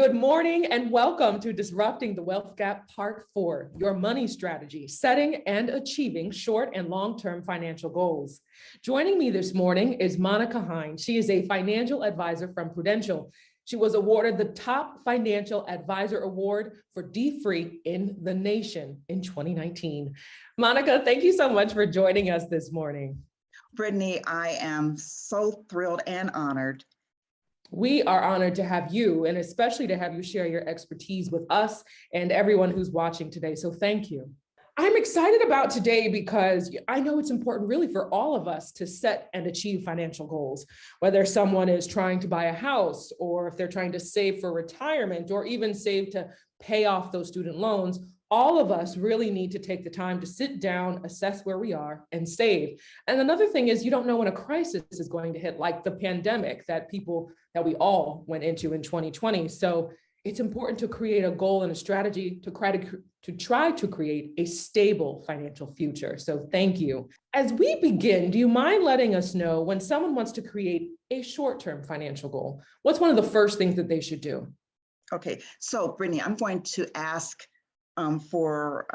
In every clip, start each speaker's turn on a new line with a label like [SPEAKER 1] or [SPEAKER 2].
[SPEAKER 1] Good morning and welcome to Disrupting the Wealth Gap Part 4, your money strategy, setting and achieving short and long-term financial goals. Joining me this morning is Monica Hines. She is a financial advisor from Prudential. She was awarded the Top Financial Advisor Award for D-Free in the nation in 2019. Monica, thank you so much for joining us this morning.
[SPEAKER 2] Brittany, I am so thrilled and honored.
[SPEAKER 1] We are honored to have you, and especially to have you share your expertise with us and everyone who's watching today. So thank you. I'm excited about today because I know it's important really for all of us to set and achieve financial goals, whether someone is trying to buy a house or if they're trying to save for retirement or even save to pay off those student loans. All of us really need to take the time to sit down, assess where we are, and save. And another thing is you don't know when a crisis is going to hit, like the pandemic that we all went into in 2020. So it's important to create a goal and a strategy to try to create a stable financial future. So thank you. As we begin, do you mind letting us know when someone wants to create a short-term financial goal, what's one of the first things that they should do?
[SPEAKER 2] Okay, so Brittany, I'm going to ask for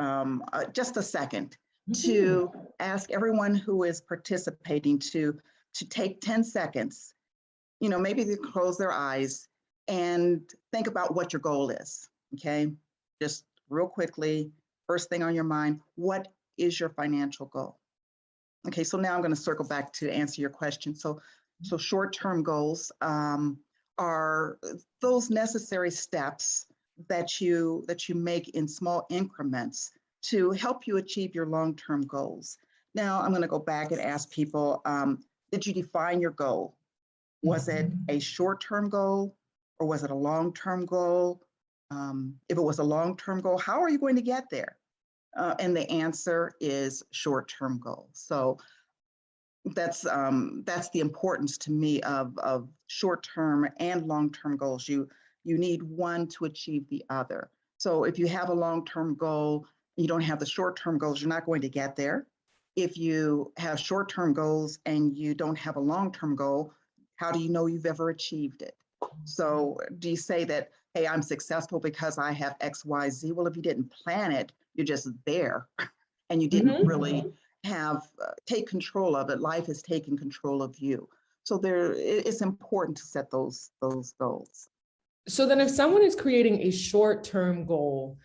[SPEAKER 2] just a second to ask everyone who is participating to take 10 seconds, maybe they close their eyes and think about what your goal is, okay? Just real quickly, first thing on your mind, what is your financial goal? Okay, so now I'm going to circle back to answer your question. So short-term goals are those necessary steps that you make in small increments to help you achieve your long-term goals. Now, I'm going to go back and ask people, did you define your goal? Was it a short-term goal or was it a long-term goal? If it was a long-term goal, how are you going to get there? And the answer is short-term goal. So that's the importance to me of short-term and long-term goals. You need one to achieve the other. So if you have a long-term goal, you don't have the short-term goals, you're not going to get there. If you have short-term goals and you don't have a long-term goal, how do you know you've ever achieved it? So do you say that, hey, I'm successful because I have X, Y, Z? Well, if you didn't plan it, you're just there and you didn't really take control of it. Life has taken control of you. So it's important to set those goals.
[SPEAKER 1] So then if someone is creating a short-term goal,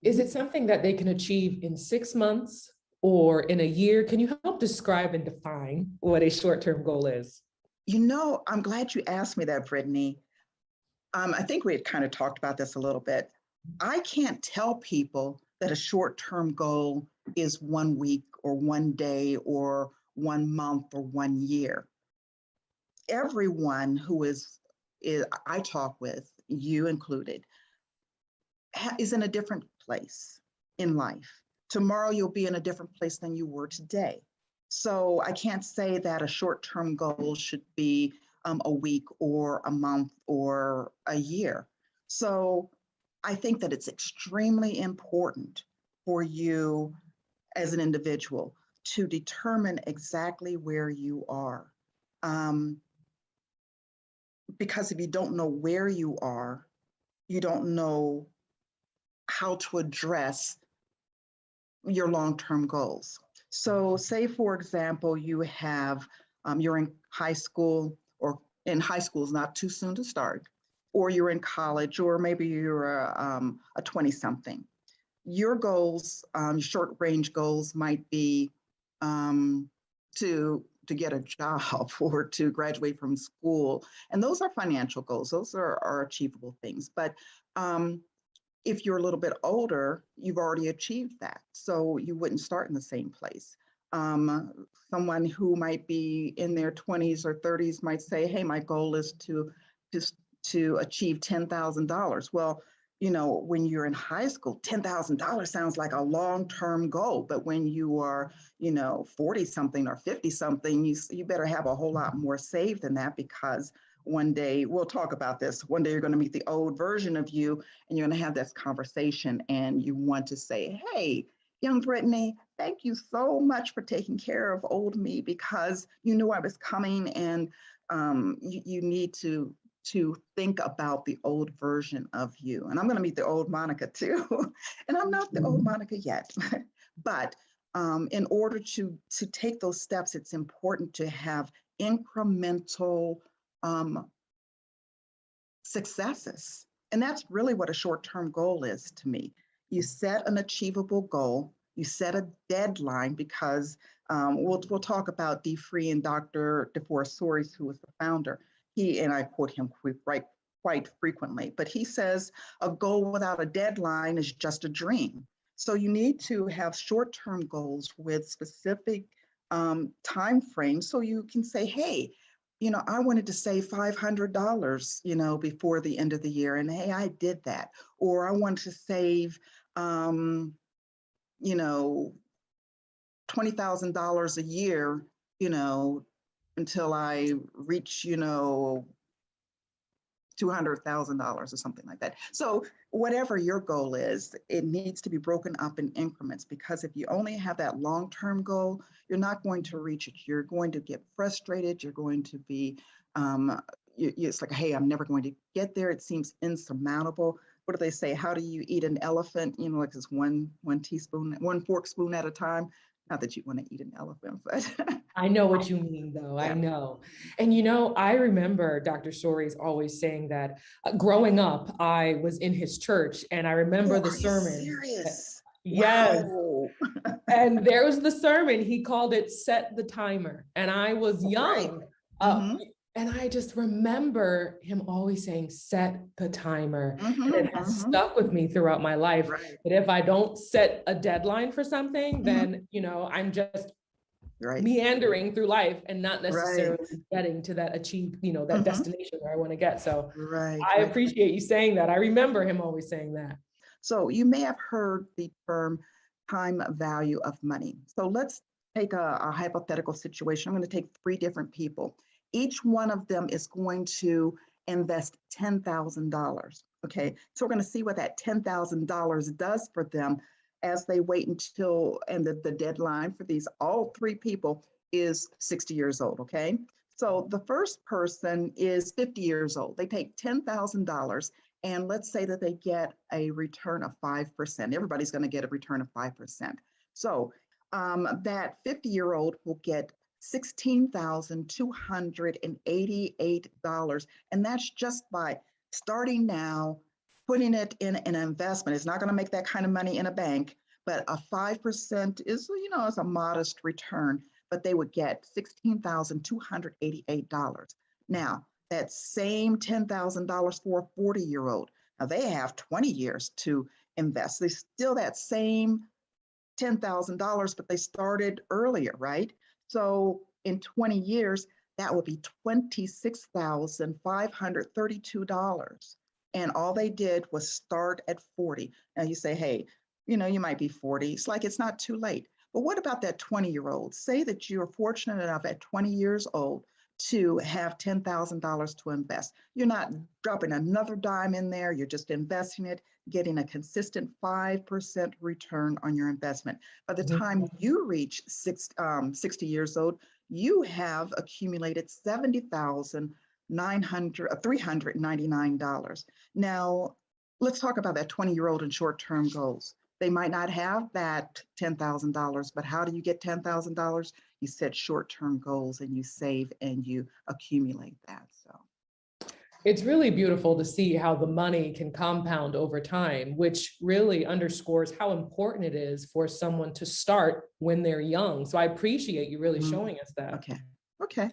[SPEAKER 1] is it something that they can achieve in 6 months or in a year? Can you help describe and define what a short-term goal is?
[SPEAKER 2] I'm glad you asked me that, Brittany. I think we had kind of talked about this a little bit. I can't tell people that a short-term goal is 1 week or 1 day or 1 month or 1 year. Everyone who I talk with, you included, is in a different place in life. Tomorrow you'll be in a different place than you were today. So I can't say that a short-term goal should be a week or a month or a year. So I think that it's extremely important for you as an individual to determine exactly where you are. Because if you don't know where you are, you don't know how to address your long-term goals. So say, for example, you're in high school, or in high school is not too soon to start, or you're in college, or maybe you're a 20-something. Your goals, short-range goals might be to get a job or to graduate from school. And those are financial goals. Those are achievable things. But if you're a little bit older, you've already achieved that. So you wouldn't start in the same place. Someone who might be in their 20s or 30s might say, hey, my goal is to achieve $10,000. Well, when you're in high school, $10,000 sounds like a long-term goal. But when you are, 40-something or 50-something, you better have a whole lot more saved than that, because one day, we'll talk about this, one day you're going to meet the old version of you and you're going to have this conversation and you want to say, hey, young Brittany, thank you so much for taking care of old me, because you knew I was coming and you need to to think about the old version of you. And I'm going to meet the old Monica too. And I'm not the old Monica yet, but in order to take those steps, it's important to have incremental successes. And that's really what a short-term goal is to me. You set an achievable goal, you set a deadline, because we'll talk about D. Free and Dr. DeForest Soares, who was the founder. He, and I quote him quite frequently, but he says a goal without a deadline is just a dream. So you need to have short-term goals with specific time frames, so you can say, hey, I wanted to save $500, before the end of the year. And hey, I did that. Or I wanted to save, $20,000 a year, until I reach, $200,000 or something like that. So whatever your goal is, it needs to be broken up in increments, because if you only have that long-term goal, you're not going to reach it. You're going to get frustrated. You're going to be, it's like, hey, I'm never going to get there. It seems insurmountable. What do they say? How do you eat an elephant? Like it's one teaspoon, one fork spoon at a time. Not that you want to eat an elephant, but
[SPEAKER 1] I know what you mean, though. Yeah. I know. And, I remember Dr. Soares always saying that growing up, I was in his church, and I remember the sermon.
[SPEAKER 2] Serious?
[SPEAKER 1] Yes.
[SPEAKER 2] Wow.
[SPEAKER 1] And there was the sermon. He called it Set the Timer. And I was young. Right. And I just remember him always saying, set the timer. And it has stuck with me throughout my life. Right. That if I don't set a deadline for something, then, I'm just meandering through life and not necessarily getting to that that destination where I want to get. So I appreciate you saying that. I remember him always saying that.
[SPEAKER 2] So you may have heard the term time value of money. So let's take a hypothetical situation. I'm going to take 3 different people. Each one of them is going to invest $10,000. Okay, so we're going to see what that $10,000 does for them as they wait until, and the deadline for all 3 people is 60 years old. Okay, so the first person is 50 years old. They take $10,000, and let's say that they get a return of 5%. Everybody's going to get a return of 5%. So that 50-year-old will get $16,288. And that's just by starting now, putting it in an investment. It's not going to make that kind of money in a bank, but a 5% is, it's a modest return, but they would get $16,288. Now, that same $10,000 for a 40-year-old. Now they have 20 years to invest. They still that same $10,000, but they started earlier, right? So in 20 years, that would be $26,532. And all they did was start at 40. Now you say, hey, you might be 40. It's like, it's not too late. But what about that 20-year-old? Say that you're fortunate enough at 20 years old to have $10,000 to invest. You're not dropping another dime in there. You're just investing it, getting a consistent 5% return on your investment. By the time you reach 60 years old, you have accumulated $70,399. Now, let's talk about that 20-year-old and short-term goals. They might not have that $10,000, but how do you get $10,000? You set short-term goals and you save and you accumulate that. So
[SPEAKER 1] it's really beautiful to see how the money can compound over time, which really underscores how important it is for someone to start when they're young. So I appreciate you really showing us that.
[SPEAKER 2] Okay.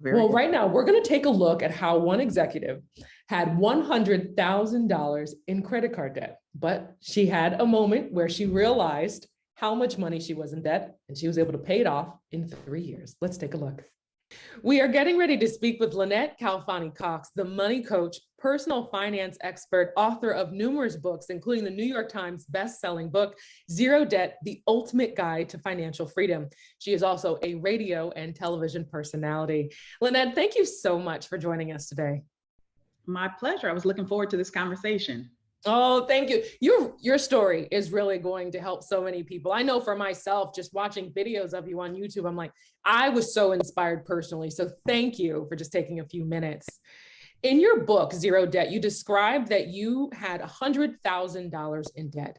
[SPEAKER 1] Well, right now we're going to take a look at how one executive had $100,000 in credit card debt, but she had a moment where she realized how much money she was in debt, and she was able to pay it off in 3 years. Let's take a look. We are getting ready to speak with Lynette Calfani-Cox, the money coach, personal finance expert, author of numerous books, including the New York Times best-selling book, Zero Debt, The Ultimate Guide to Financial Freedom. She is also a radio and television personality. Lynette, thank you so much for joining us today.
[SPEAKER 3] My pleasure. I was looking forward to this conversation.
[SPEAKER 1] Oh, thank you. Your story is really going to help so many people. I know for myself, just watching videos of you on YouTube, I'm like, I was so inspired personally. So thank you for just taking a few minutes. In your book, Zero Debt, you described that you had $100,000 in debt.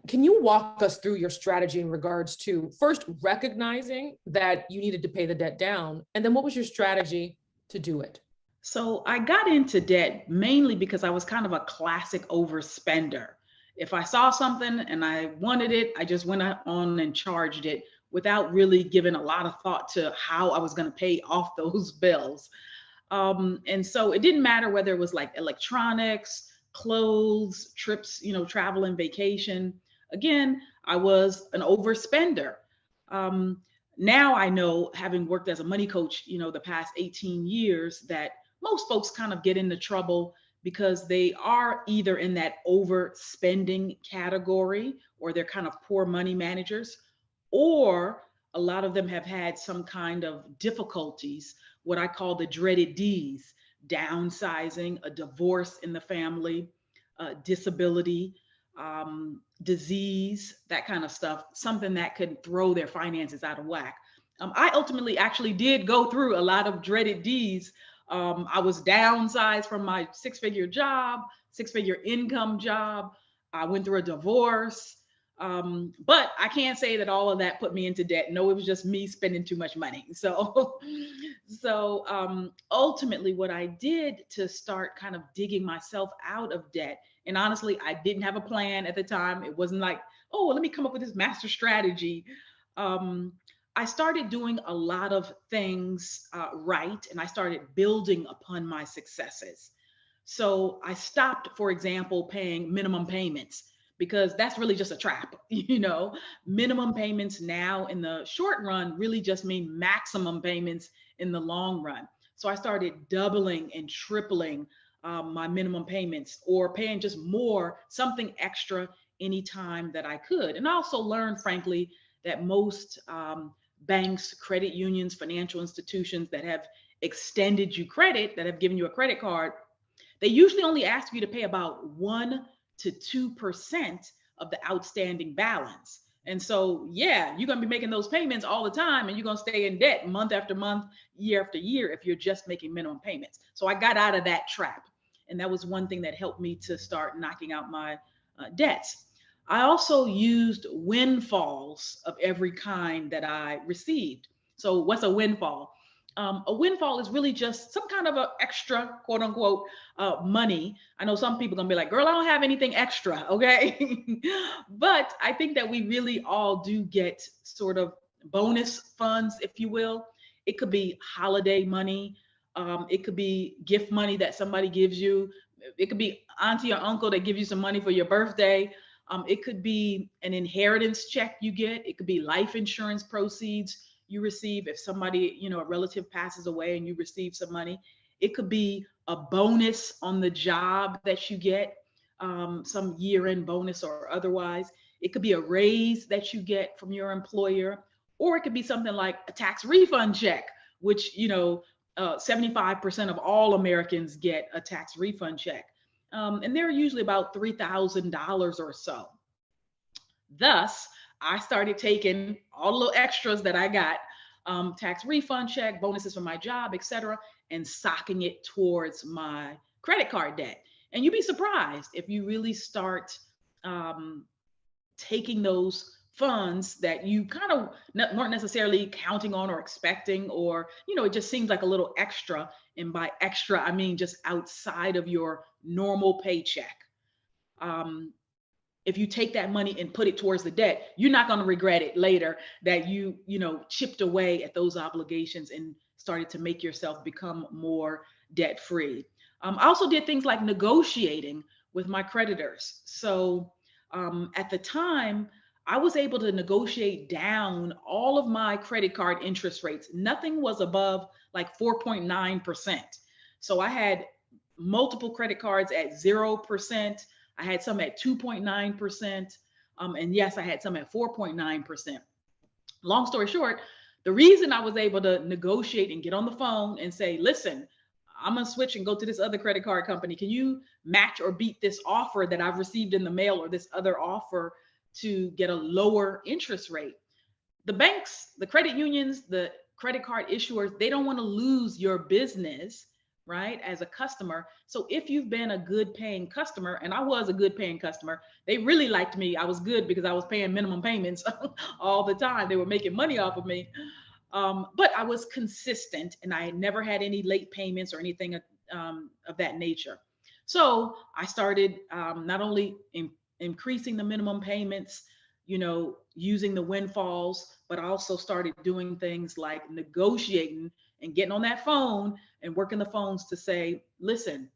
[SPEAKER 1] Can you walk us through your strategy in regards to first recognizing that you needed to pay the debt down, and then what was your strategy to do it?
[SPEAKER 3] So I got into debt mainly because I was kind of a classic overspender. If I saw something and I wanted it, I just went on and charged it without really giving a lot of thought to how I was going to pay off those bills. And so it didn't matter whether it was like electronics, clothes, trips, travel and vacation. Again, I was an overspender. Um, Now I know, having worked as a money coach, the past 18 years, that most folks kind of get into trouble because they are either in that overspending category, or they're kind of poor money managers, or a lot of them have had some kind of difficulties, what I call the dreaded D's: downsizing, a divorce in the family, disability, disease, that kind of stuff, something that could throw their finances out of whack. I ultimately actually did go through a lot of dreaded D's. I was downsized from my six-figure job, six-figure income job. I went through a divorce. But I can't say that all of that put me into debt. No, it was just me spending too much money. So ultimately, what I did to start kind of digging myself out of debt, and honestly, I didn't have a plan at the time. It wasn't like, oh, let me come up with this master strategy. I started doing a lot of things right, and I started building upon my successes. So I stopped, for example, paying minimum payments, because that's really just a trap. Minimum payments now in the short run really just mean maximum payments in the long run. So I started doubling and tripling my minimum payments, or paying just more, something extra anytime that I could. And I also learned, frankly, that most banks, credit unions, financial institutions that have extended you credit, that have given you a credit card, they usually only ask you to pay about 1 to 2% of the outstanding balance. And so, yeah, you're going to be making those payments all the time, and you're going to stay in debt month after month, year after year, if you're just making minimum payments. So I got out of that trap. And that was one thing that helped me to start knocking out my debts. I also used windfalls of every kind that I received. So what's a windfall? A windfall is really just some kind of a extra, quote unquote, money. I know some people are gonna be like, girl, I don't have anything extra, okay? But I think that we really all do get sort of bonus funds, if you will. It could be holiday money. It could be gift money that somebody gives you. It could be auntie or uncle that give you some money for your birthday. It could be an inheritance check you get. It could be life insurance proceeds you receive if somebody, a relative passes away and you receive some money. It could be a bonus on the job that you get, some year-end bonus or otherwise. It could be a raise that you get from your employer, or it could be something like a tax refund check, which, 75% of all Americans get a tax refund check. And they're usually about $3,000 or so. Thus, I started taking all the little extras that I got, tax refund check, bonuses from my job, etc., and socking it towards my credit card debt. And you'd be surprised if you really start taking those funds that you kind of weren't necessarily counting on or expecting, or, it just seems like a little extra. And by extra, I mean just outside of your normal paycheck. If you take that money and put it towards the debt, you're not going to regret it later that you chipped away at those obligations and started to make yourself become more debt free. I also did things like negotiating with my creditors. So at the time, I was able to negotiate down all of my credit card interest rates. Nothing was above like 4.9%. So I had multiple credit cards at 0%. I had some at 2.9%. And yes, I had some at 4.9%. Long story short, the reason I was able to negotiate and get on the phone and say, listen, I'm going to switch and go to this other credit card company. Can you match or beat this offer that I've received in the mail, or this other offer to get a lower interest rate? The banks, the credit unions, the credit card issuers, they don't want to lose your business right, as a customer. So if you've been a good paying customer, and I was a good paying customer, they really liked me. I was good because I was paying minimum payments all the time. They were making money off of me. But I was consistent and I never had any late payments or anything of that nature. So I started not only increasing the minimum payments, using the windfalls, but I also started doing things like negotiating and getting on that phone and working the phones to say, listen,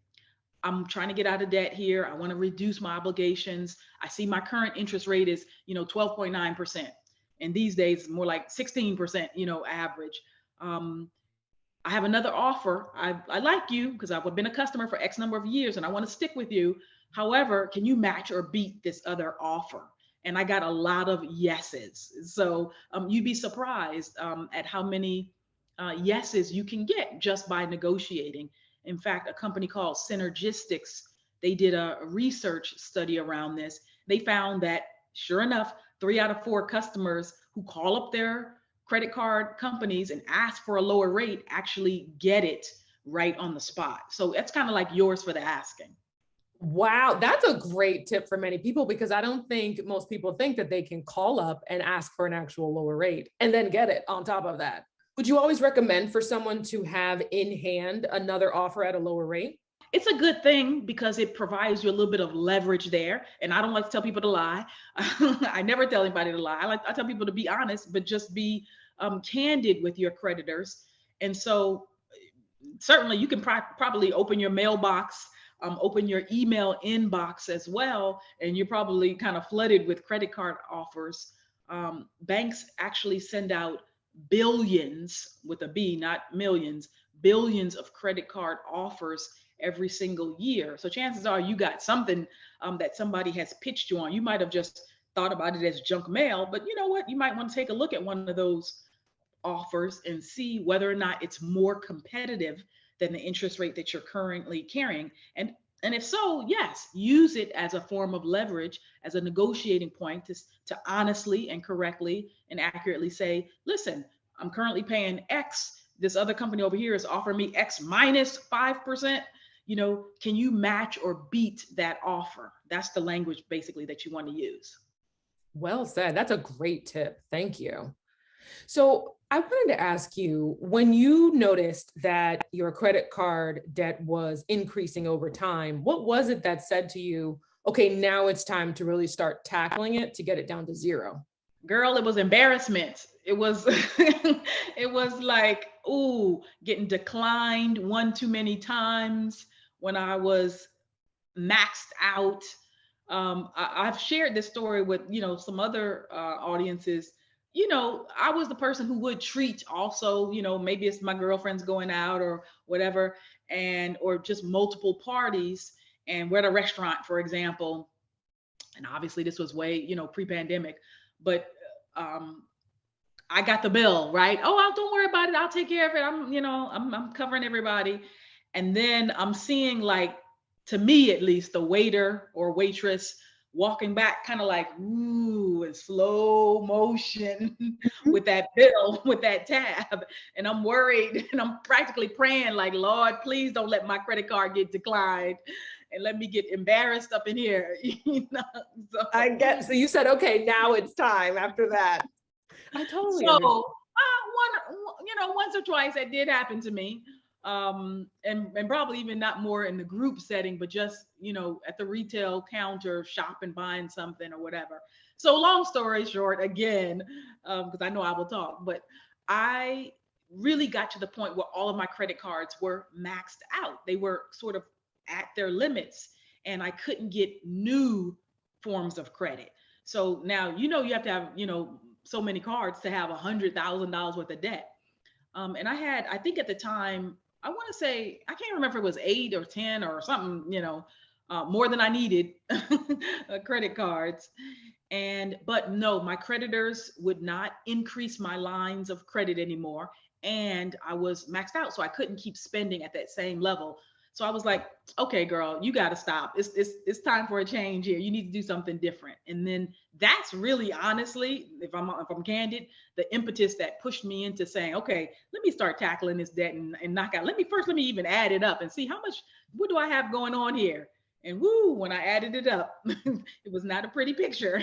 [SPEAKER 3] I'm trying to get out of debt here. I want to reduce my obligations. I see my current interest rate is, 12.9%. And these days, more like 16%, average. I have another offer. I like you because I've been a customer for X number of years and I want to stick with you. However, can you match or beat this other offer? And I got a lot of yeses. So you'd be surprised at how many yeses you can get just by negotiating. In fact, a company called Synergistics, they did a research study around this. They found that, sure enough, 3 out of 4 customers who call up their credit card companies and ask for a lower rate actually get it right on the spot. So that's kind of like yours for the asking.
[SPEAKER 1] Wow, that's a great tip for many people because I don't think most people think that they can call up and ask for an actual lower rate and then get it on top of that. Would you always recommend for someone to have in hand another offer at a lower rate?
[SPEAKER 3] It's a good thing because it provides you a little bit of leverage there. And I don't like to tell people to lie. I never tell anybody to lie. I tell people to be honest, but just be candid with your creditors. And so certainly you can probably open your mailbox, open your email inbox as well. And you're probably kind of flooded with credit card offers. Banks actually send out billions with a B, not millions, billions of credit card offers every single year. So chances are you got something that somebody has pitched you on. You might have just thought about it as junk mail, but you know what? You might want to take a look at one of those offers and see whether or not it's more competitive than the interest rate that you're currently carrying. And if so, yes, use it as a form of leverage, as a negotiating point to honestly and correctly and accurately say, listen, I'm currently paying X. This other company over here is offering me X minus 5%. Can you match or beat that offer? That's the language basically that you want to use.
[SPEAKER 1] Well said. That's a great tip. Thank you. So I wanted to ask you, when you noticed that your credit card debt was increasing over time, what was it that said to you, okay, now it's time to really start tackling it to get it down to zero?
[SPEAKER 3] Girl, it was embarrassment. It was it was like, ooh, getting declined one too many times when I was maxed out. I've shared this story with some other audiences. I was the person who would treat also, maybe it's my girlfriend's going out or whatever, or just multiple parties. And we're at a restaurant, for example, and obviously this was way, pre-pandemic, but I got the bill, right? Oh, don't worry about it. I'll take care of it. I'm covering everybody. And then I'm seeing, like, to me at least, the waiter or waitress walking back kind of like, ooh, in slow motion with that bill, with that tab. And I'm worried and I'm practically praying like, Lord, please don't let my credit card get declined and let me get embarrassed up in here.
[SPEAKER 1] So you said, okay, now it's time after that. I totally
[SPEAKER 3] so
[SPEAKER 1] understand.
[SPEAKER 3] Once or twice that did happen to me. And probably even not more in the group setting, but just, at the retail counter, shopping, buying something or whatever. So long story short, again, because I know I will talk, but I really got to the point where all of my credit cards were maxed out. They were sort of at their limits and I couldn't get new forms of credit. So now, you have to have, so many cards to have $100,000 worth of debt. And I think at the time, I want to say, I can't remember if it was 8 or 10 or something, more than I needed credit cards. But no, my creditors would not increase my lines of credit anymore. And I was maxed out. So I couldn't keep spending at that same level. So I was like, okay, girl, you got to stop. It's time for a change here. You need to do something different. And then that's really, honestly, if I'm candid, the impetus that pushed me into saying, okay, let me start tackling this debt and knock out. Let me even add it up and see what do I have going on here? And woo, when I added it up, it was not a pretty picture.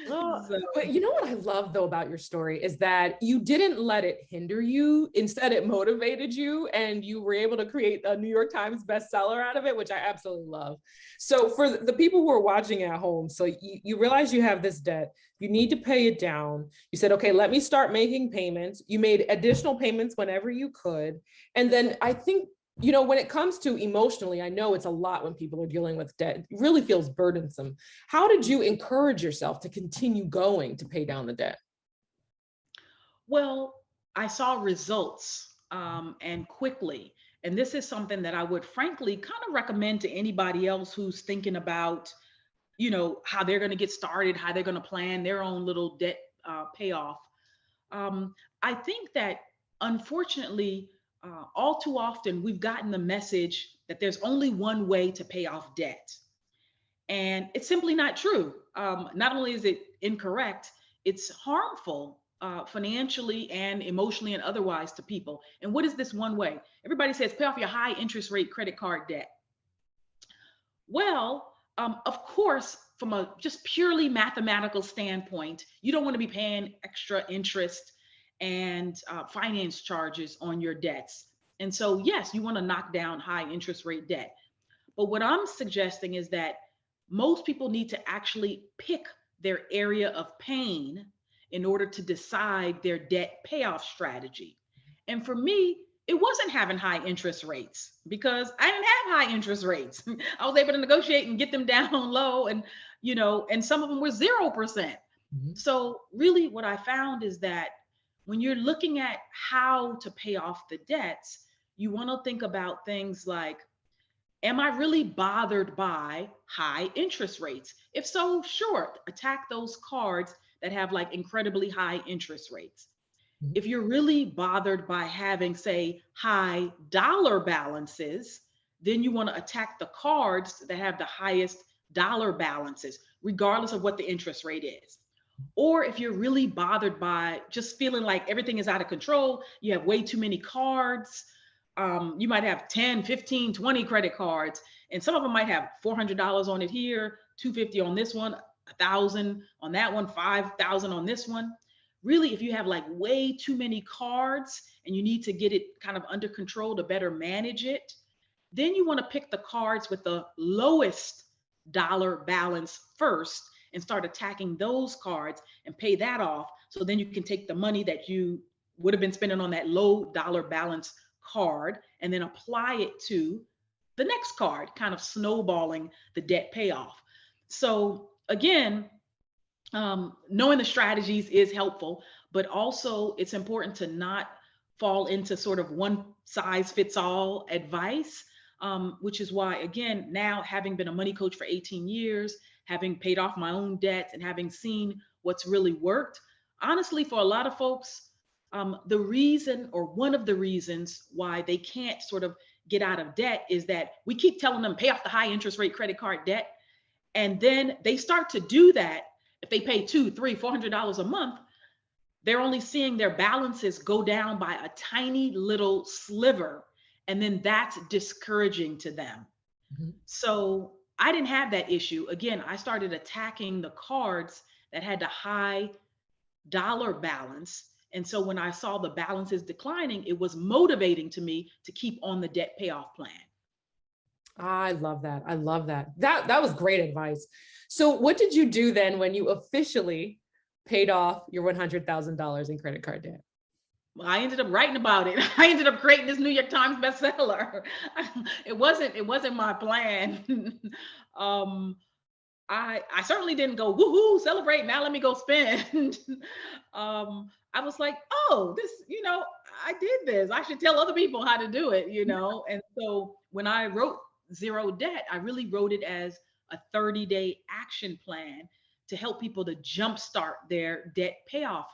[SPEAKER 1] Oh,
[SPEAKER 3] So,
[SPEAKER 1] but you know what I love though about your story is that you didn't let it hinder you. Instead, it motivated you and you were able to create a New York Times bestseller out of it, which I absolutely love. So for the people who are watching at home, so you realize you have this debt, you need to pay it down. You said, okay, let me start making payments. You made additional payments whenever you could. And then I think, you know, when it comes to emotionally, I know it's a lot when people are dealing with debt. It really feels burdensome. How did you encourage yourself to continue going to pay down the debt?
[SPEAKER 3] well, I saw results and quickly. And this is something that I would frankly kind of recommend to anybody else who's thinking about, how they're going to get started, how they're going to plan their own little debt payoff. I think that unfortunately, all too often, we've gotten the message that there's only one way to pay off debt. And it's simply not true. Not only is it incorrect, it's harmful financially and emotionally and otherwise to people. And what is this one way? Everybody says pay off your high interest rate credit card debt. Well, of course, from a just purely mathematical standpoint, you don't want to be paying extra interest and finance charges on your debts. And so, yes, you want to knock down high interest rate debt. But what I'm suggesting is that most people need to actually pick their area of pain in order to decide their debt payoff strategy. And for me, it wasn't having high interest rates because I didn't have high interest rates. I was able to negotiate and get them down low and some of them were 0%.
[SPEAKER 1] Mhm.
[SPEAKER 3] So really what I found is that when you're looking at how to pay off the debts, you want to think about things like, am I really bothered by high interest rates? If so, sure, attack those cards that have like incredibly high interest rates.
[SPEAKER 1] Mhm.
[SPEAKER 3] If you're really bothered by having, say, high dollar balances, then you want to attack the cards that have the highest dollar balances, regardless of what the interest rate is. Or if you're really bothered by just feeling like everything is out of control, you have way too many cards, you might have 10, 15, 20 credit cards, and some of them might have $400 on it here, 250 on this one, 1,000 on that one, 5,000 on this one. Really, if you have like way too many cards and you need to get it kind of under control to better manage it, then you want to pick the cards with the lowest dollar balance first and start attacking those cards and pay that off. So then you can take the money that you would have been spending on that low dollar balance card and then apply it to the next card, kind of snowballing the debt payoff. So again, knowing the strategies is helpful, but also it's important to not fall into sort of one size fits all advice, which is why, again, now having been a money coach for 18 years, having paid off my own debts and having seen what's really worked, honestly, for a lot of folks, the reason or one of the reasons why they can't sort of get out of debt is that we keep telling them pay off the high interest rate credit card debt. And then they start to do that. If they pay $200, $300, $400 a month, they're only seeing their balances go down by a tiny little sliver. And then that's discouraging to them.
[SPEAKER 1] Mhm.
[SPEAKER 3] So I didn't have that issue. Again, I started attacking the cards that had the high dollar balance. And so when I saw the balances declining, it was motivating to me to keep on the debt payoff plan.
[SPEAKER 1] I love that. I love that. That was great advice. So what did you do then when you officially paid off your $100,000 in credit card debt?
[SPEAKER 3] Well, I ended up writing about it. I ended up creating this New York Times bestseller. It wasn't my plan. um, I certainly didn't go woohoo celebrate now let me go spend. I was like, oh, this, I did this. I should tell other people how to do it. And so when I wrote Zero Debt, I really wrote it as a 30-day action plan to help people to jumpstart their debt payoff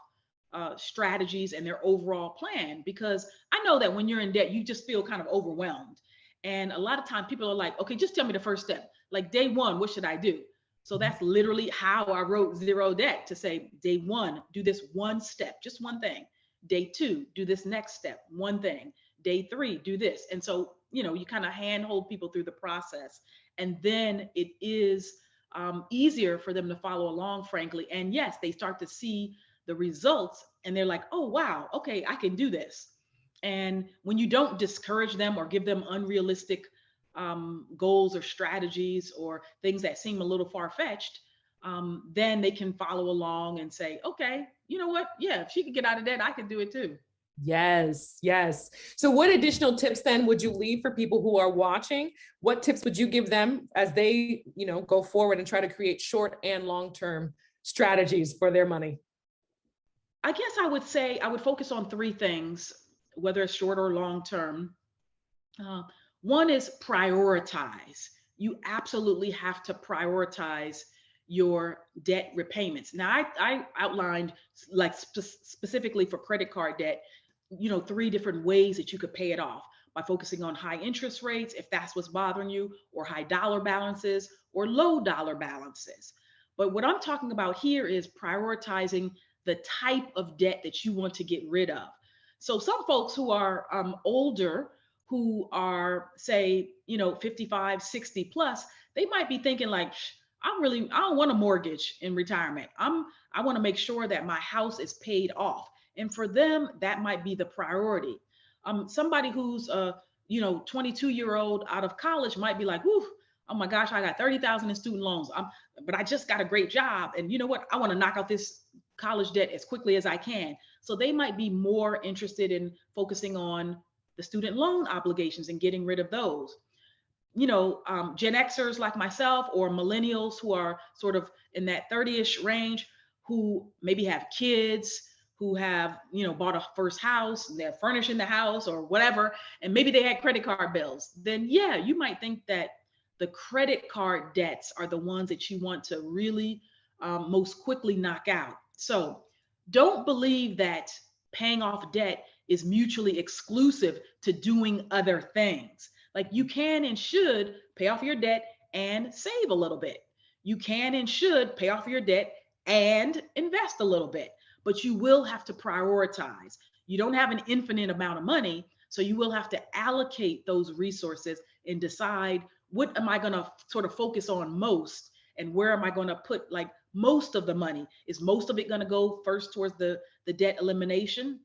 [SPEAKER 3] strategies and their overall plan. Because I know that when you're in debt, you just feel kind of overwhelmed. And a lot of times people are like, okay, just tell me the first step. Like day one, what should I do? So that's literally how I wrote Zero Debt, to say day one, do this one step, just one thing. Day two, do this next step, one thing. Day three, do this. And so, you kind of handhold people through the process. And then it is easier for them to follow along, frankly. And yes, they start to see the results and they're like, oh, wow, okay, I can do this. And when you don't discourage them or give them unrealistic goals or strategies or things that seem a little far-fetched, then they can follow along and say, okay, you know what? Yeah, if she could get out of that, I could do it too.
[SPEAKER 1] Yes, yes. So what additional tips then would you leave for people who are watching? What tips would you give them as they, go forward and try to create short and long-term strategies for their money?
[SPEAKER 3] I guess I would say I would focus on three things, whether it's short or long term. Uh, One is prioritize. You absolutely have to prioritize your debt repayments. Now, I outlined, like specifically for credit card debt, three different ways that you could pay it off: by focusing on high interest rates, if that's what's bothering you, or high dollar balances, or low dollar balances. But what I'm talking about here is prioritizing the type of debt that you want to get rid of. So some folks who are older, who are, say, 55, 60 plus, they might be thinking like, I don't want a mortgage in retirement. I want to make sure that my house is paid off. And for them, that might be the priority. Somebody who's 22-year-old out of college might be like, whoo, oh my gosh, I got 30,000 in student loans. But I just got a great job. And you know what? I want to knock out this college debt as quickly as I can. So they might be more interested in focusing on the student loan obligations and getting rid of those. Gen Xers like myself, or millennials who are sort of in that 30-ish range, who maybe have kids, who have, bought a first house, and they're furnishing the house or whatever, and maybe they had credit card bills, then yeah, you might think that the credit card debts are the ones that you want to really most quickly knock out. So don't believe that paying off debt is mutually exclusive to doing other things. Like, you can and should pay off your debt and save a little bit. You can and should pay off your debt and invest a little bit, but you will have to prioritize. You don't have an infinite amount of money, so you will have to allocate those resources and decide, what am I going to sort of focus on most, and where am I going to put like most of the money? Is most of it going to go first towards the debt elimination?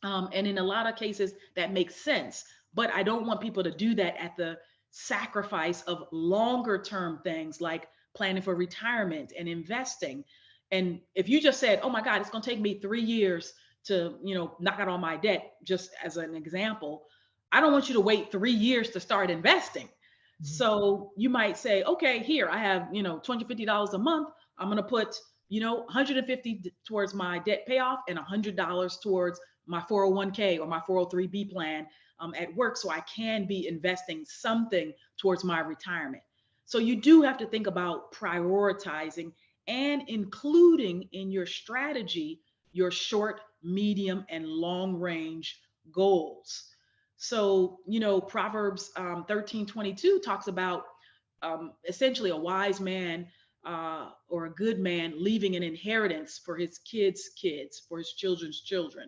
[SPEAKER 3] And in a lot of cases, that makes sense. But I don't want people to do that at the sacrifice of longer term things like planning for retirement and investing. And if you just said, oh my God, it's going to take me 3 years to, knock out all my debt, just as an example, I don't want you to wait 3 years to start investing. So you might say, okay, here I have, $250 a month. I'm going to put, 150 towards my debt payoff and $100 towards my 401k or my 403b plan at work, so I can be investing something towards my retirement. So you do have to think about prioritizing and including in your strategy your short, medium, and long range goals. So, Proverbs 13:22 talks about essentially a wise man or a good man leaving an inheritance for his kids' kids, for his children's children.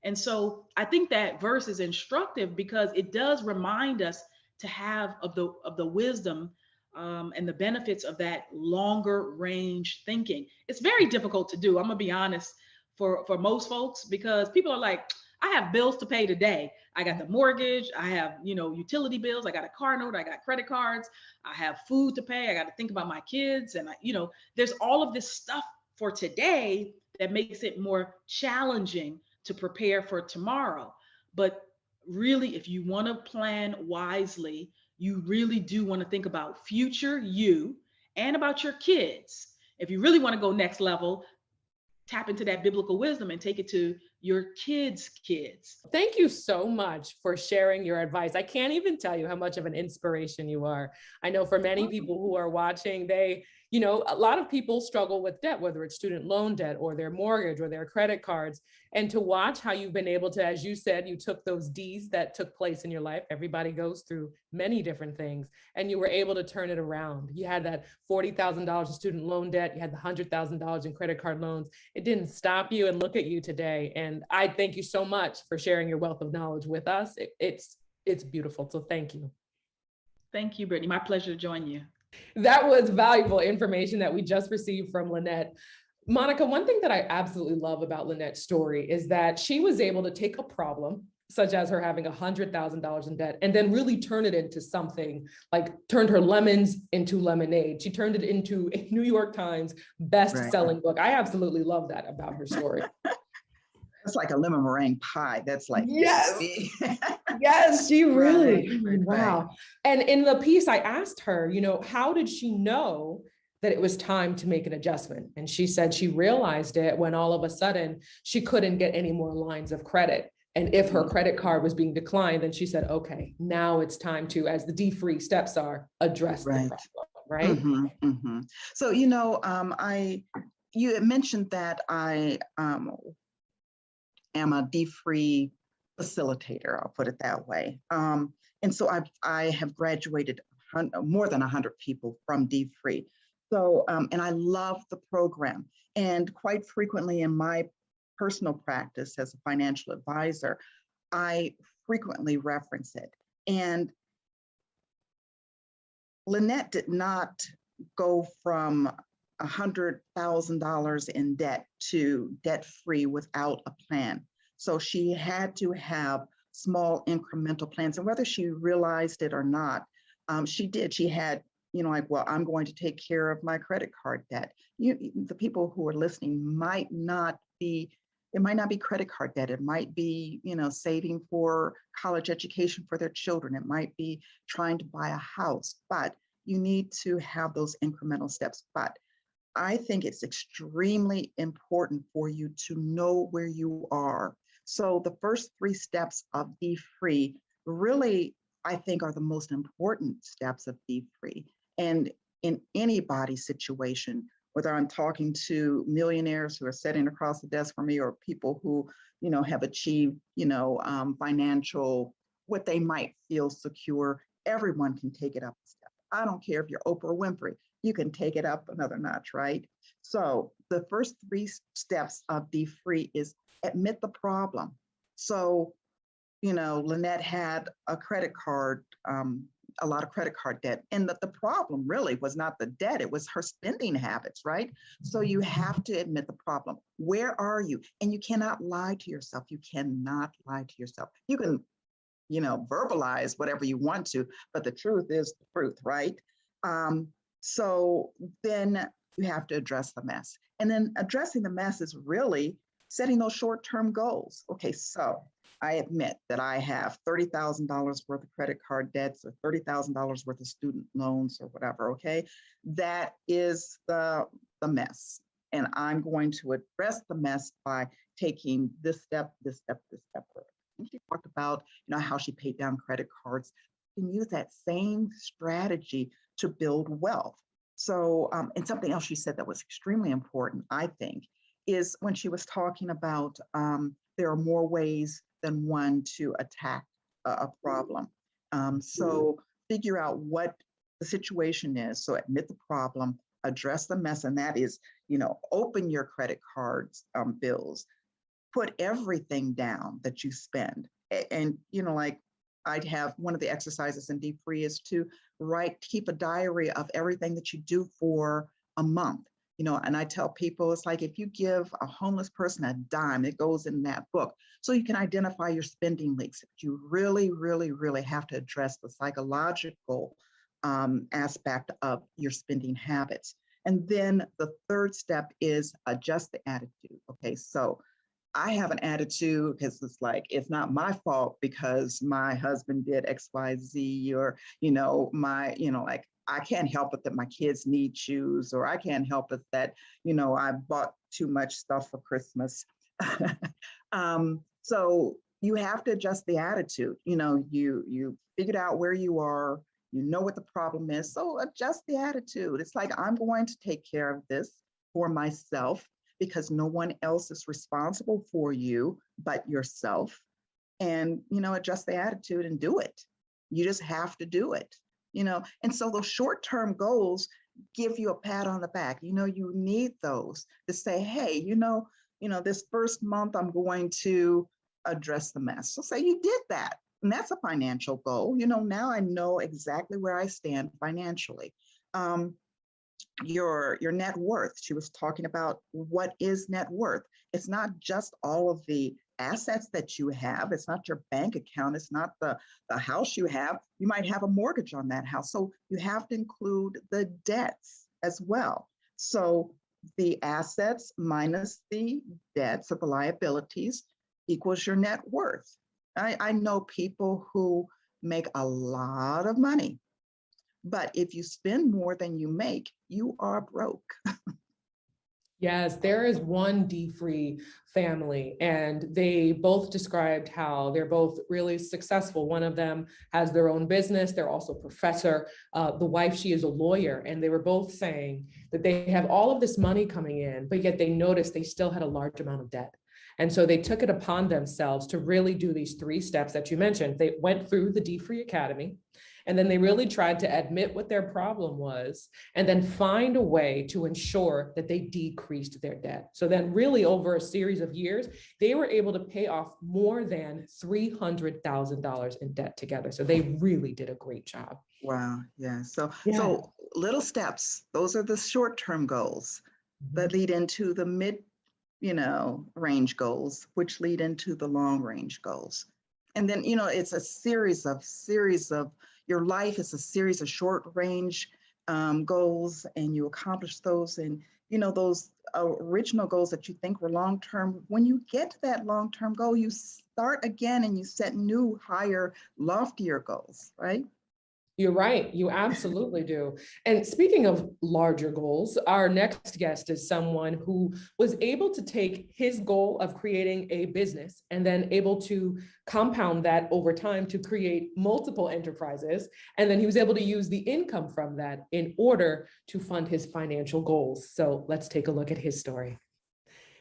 [SPEAKER 3] And so I think that verse is instructive because it does remind us to have of the wisdom and the benefits of that longer range thinking. It's very difficult to do. I'm gonna be honest, for most folks, because people are like, I have bills to pay today. I got the mortgage, I have, utility bills, I got a car note, I got credit cards, I have food to pay, I got to think about my kids. And there's all of this stuff for today that makes it more challenging to prepare for tomorrow. But really, if you want to plan wisely, you really do want to think about future you and about your kids. If you really want to go next level, tap into that biblical wisdom and take it to your kids' kids.
[SPEAKER 1] Thank you so much for sharing your advice. I can't even tell you how much of an inspiration you are. I know for many people who are watching, they, you know, a lot of people struggle with debt, whether it's student loan debt or their mortgage or their credit cards. And to watch how you've been able to, as you said, you took those D's that took place in your life. Everybody goes through many different things, and you were able to turn it around. You had that $40,000 in student loan debt. You had the $100,000 in credit card loans. It didn't stop you, and look at you today. And I thank you so much for sharing your wealth of knowledge with us. It's beautiful. So thank you.
[SPEAKER 3] Thank you, Brittany. My pleasure to join you.
[SPEAKER 1] That was valuable information that we just received from Lynette. Monica, one thing that I absolutely love about Lynette's story is that she was able to take a problem, such as her having $100,000 in debt, and then really turn it into something, like turned her lemons into lemonade. She turned it into a New York Times best-selling book. I absolutely love that about her story.
[SPEAKER 2] It's like a lemon meringue pie. That's like,
[SPEAKER 1] yes, yes, she really, wow.
[SPEAKER 2] Right.
[SPEAKER 1] And in the piece, I asked her, you know, how did she know that it was time to make an adjustment? And she said she realized it when all of a sudden she couldn't get any more lines of credit. And if her credit card was being declined, then she said, okay, now it's time to, as the D-free steps are, address the problem, right?
[SPEAKER 2] Mm-hmm, mm-hmm. So, you know, you had mentioned that I am a D-free facilitator, I'll put it that way. And so I have graduated more than 100 people from D-free. So, and I love the program. And quite frequently in my personal practice as a financial advisor, I frequently reference it. And Lynette did not go from $100,000 in debt to debt-free without a plan. So she had to have small incremental plans. And whether she realized it or not, she did. She had, you know, like, well, I'm going to take care of my credit card debt. The people who are listening might not be, it might not be credit card debt. It might be, you know, saving for college education for their children. It might be trying to buy a house, but you need to have those incremental steps. But I think it's extremely important for you to know where you are. So the first 3 steps of D-free really, I think, are the most important steps of D-free. And in anybody's situation, whether I'm talking to millionaires who are sitting across the desk from me, or people who, you know, have achieved, you know, financial, what they might feel secure, everyone can take it up a step. I don't care if you're Oprah Winfrey, you can take it up another notch, right? So the first 3 steps of D-free is admit the problem. So, you know, Lynette had a credit card, a lot of credit card debt. And the problem really was not the debt, it was her spending habits, right? So you have to admit the problem. Where are you? And you cannot lie to yourself. You cannot lie to yourself. You can, you know, verbalize whatever you want to, but the truth is the truth, right? So then you have to address the mess. And then addressing the mess is really setting those short-term goals. Okay, so I admit that I have $30,000 worth of credit card debts or $30,000 worth of student loans or whatever, okay? That is the mess. And I'm going to address the mess by taking this step, this step, this step. And she talked about, you know, how she paid down credit cards. You can use that same strategy to build wealth. So, and something else she said that was extremely important, I think, is when she was talking about there are more ways than one to attack a problem. So figure out what the situation is. So admit the problem, address the mess, and that is, you know, open your credit cards bills, put everything down that you spend. And, you know, like I'd have one of the exercises in D-Free is to keep a diary of everything that you do for a month. You know, and I tell people, it's like if you give a homeless person a dime, it goes in that book. So you can identify your spending leaks. You really, really, really have to address the psychological aspect of your spending habits. And then the third step is adjust the attitude. Okay, so I have an attitude because it's like, it's not my fault because my husband did X, Y, Z, or, you know, like, I can't help it that my kids need shoes, or I can't help it that, you know, I bought too much stuff for Christmas. So you have to adjust the attitude. You know, you figured out where you are, You know what the problem is. So adjust the attitude. It's like, I'm going to take care of this for myself because no one else is responsible for you but yourself. And, adjust the attitude and do it. You just have to do it, And so those short-term goals give you a pat on the back. You need those to say, hey, this first month I'm going to address the mess. So say you did that. And that's a financial goal. Now I know exactly where I stand financially. Your net worth. She was talking about what is net worth. It's not just all of the assets that you have. It's not your bank account. It's not the house you have. You might have a mortgage on that house. So you have to include the debts as well. So the assets minus the debts or the liabilities equals your net worth. I know people who make a lot of money, but if you spend more than you make, you are broke.
[SPEAKER 1] Yes, there is one D-free family, and they both described how they're both really successful. One of them has their own business. They're also a professor. The wife, she is a lawyer, and they were both saying that they have all of this money coming in, but yet they noticed they still had a large amount of debt. And so they took it upon themselves to really do these 3 steps that you mentioned. They went through the D-Free Academy, and then they really tried to admit what their problem was and then find a way to ensure that they decreased their debt. So then really over a series of years, they were able to pay off more than $300,000 in debt together. So they really did a great job.
[SPEAKER 2] Wow. Yeah. So little steps, those are the short-term goals that lead into the mid range goals, which lead into the long range goals. And then, it's a series of your life is a series of short range goals, and you accomplish those. And, those original goals that you think were long-term, when you get to that long-term goal, you start again and you set new, higher, loftier goals, right?
[SPEAKER 1] You're right. You absolutely do. And speaking of larger goals, our next guest is someone who was able to take his goal of creating a business and then able to compound that over time to create multiple enterprises. And then he was able to use the income from that in order to fund his financial goals. So let's take a look at his story.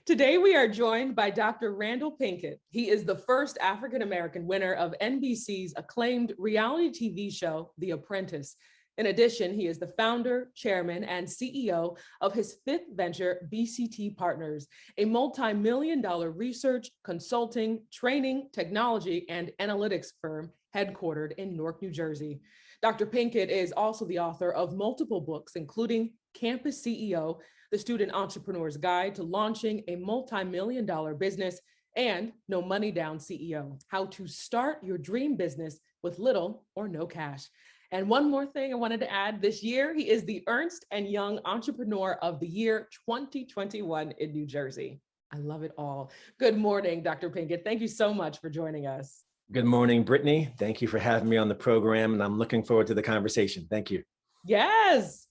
[SPEAKER 1] Today, we are joined by Dr. Randall Pinkett. He is the first African-American winner of NBC's acclaimed reality TV show, The Apprentice. In addition, he is the founder, chairman, and CEO of his 5th venture, BCT Partners, a multi-million-dollar research, consulting, training, technology, and analytics firm headquartered in Newark, New Jersey. Dr. Pinkett is also the author of multiple books, including Campus CEO, The Student Entrepreneur's Guide to Launching a Multi-Million-Dollar Business, and No Money Down CEO, How to Start Your Dream Business with Little or No Cash. And one more thing I wanted to add, this year, he is the Ernst & Young Entrepreneur of the Year 2021 in New Jersey. I love it all. Good morning, Dr. Pinkett. Thank you so much for joining us.
[SPEAKER 4] Good morning, Brittany. Thank you for having me on the program, and I'm looking forward to the conversation. Thank you.
[SPEAKER 1] Yes.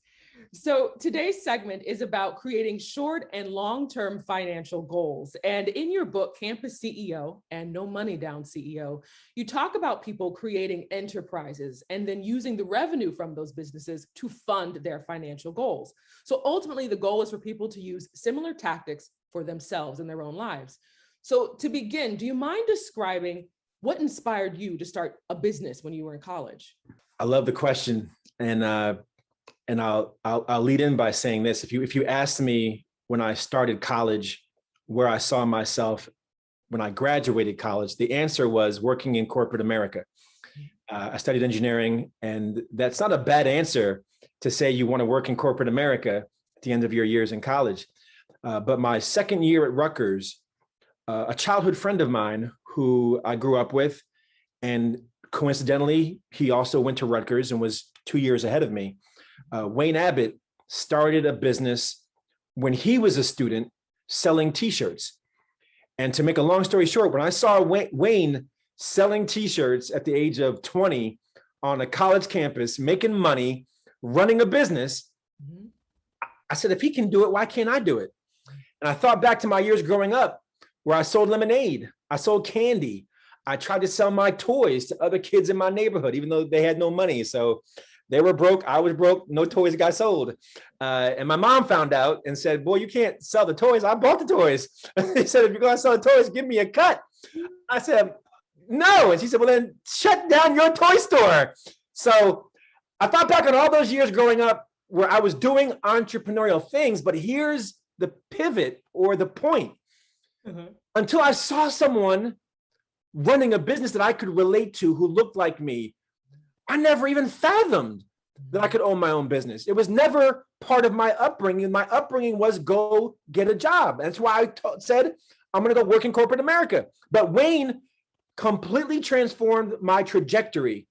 [SPEAKER 1] So today's segment is about creating short and long-term financial goals. And in your book, Campus CEO and No Money Down CEO, you talk about people creating enterprises and then using the revenue from those businesses to fund their financial goals. So ultimately, the goal is for people to use similar tactics for themselves in their own lives. So to begin, do you mind describing what inspired you to start a business when you were in college?
[SPEAKER 4] I love the question. And I'll lead in by saying this. If you asked me when I started college where I saw myself when I graduated college, the answer was working in corporate America. I studied engineering, and that's not a bad answer to say you want to work in corporate America at the end of your years in college. But my second year at Rutgers, a childhood friend of mine who I grew up with, and coincidentally, he also went to Rutgers and was 2 years ahead of me. Wayne Abbott started a business when he was a student selling T-shirts. And to make a long story short, when I saw Wayne selling T-shirts at the age of 20 on a college campus, making money, running a business, I said, if he can do it, why can't I do it? And I thought back to my years growing up where I sold lemonade, I sold candy. I tried to sell my toys to other kids in my neighborhood, even though they had no money. So They were broke. I was broke. No toys got sold. And my mom found out and said, boy, you can't sell the toys. I bought the toys. They said, if you're going to sell the toys, give me a cut. I said, no. And she said, well, then shut down your toy store. So I thought back on all those years growing up where I was doing entrepreneurial things, but here's the pivot or the point. Until I saw someone running a business that I could relate to who looked like me, I never even fathomed that I could own my own business. It was never part of my upbringing. My upbringing was go get a job. That's why I said, I'm going to go work in corporate America. But Wayne completely transformed my trajectory.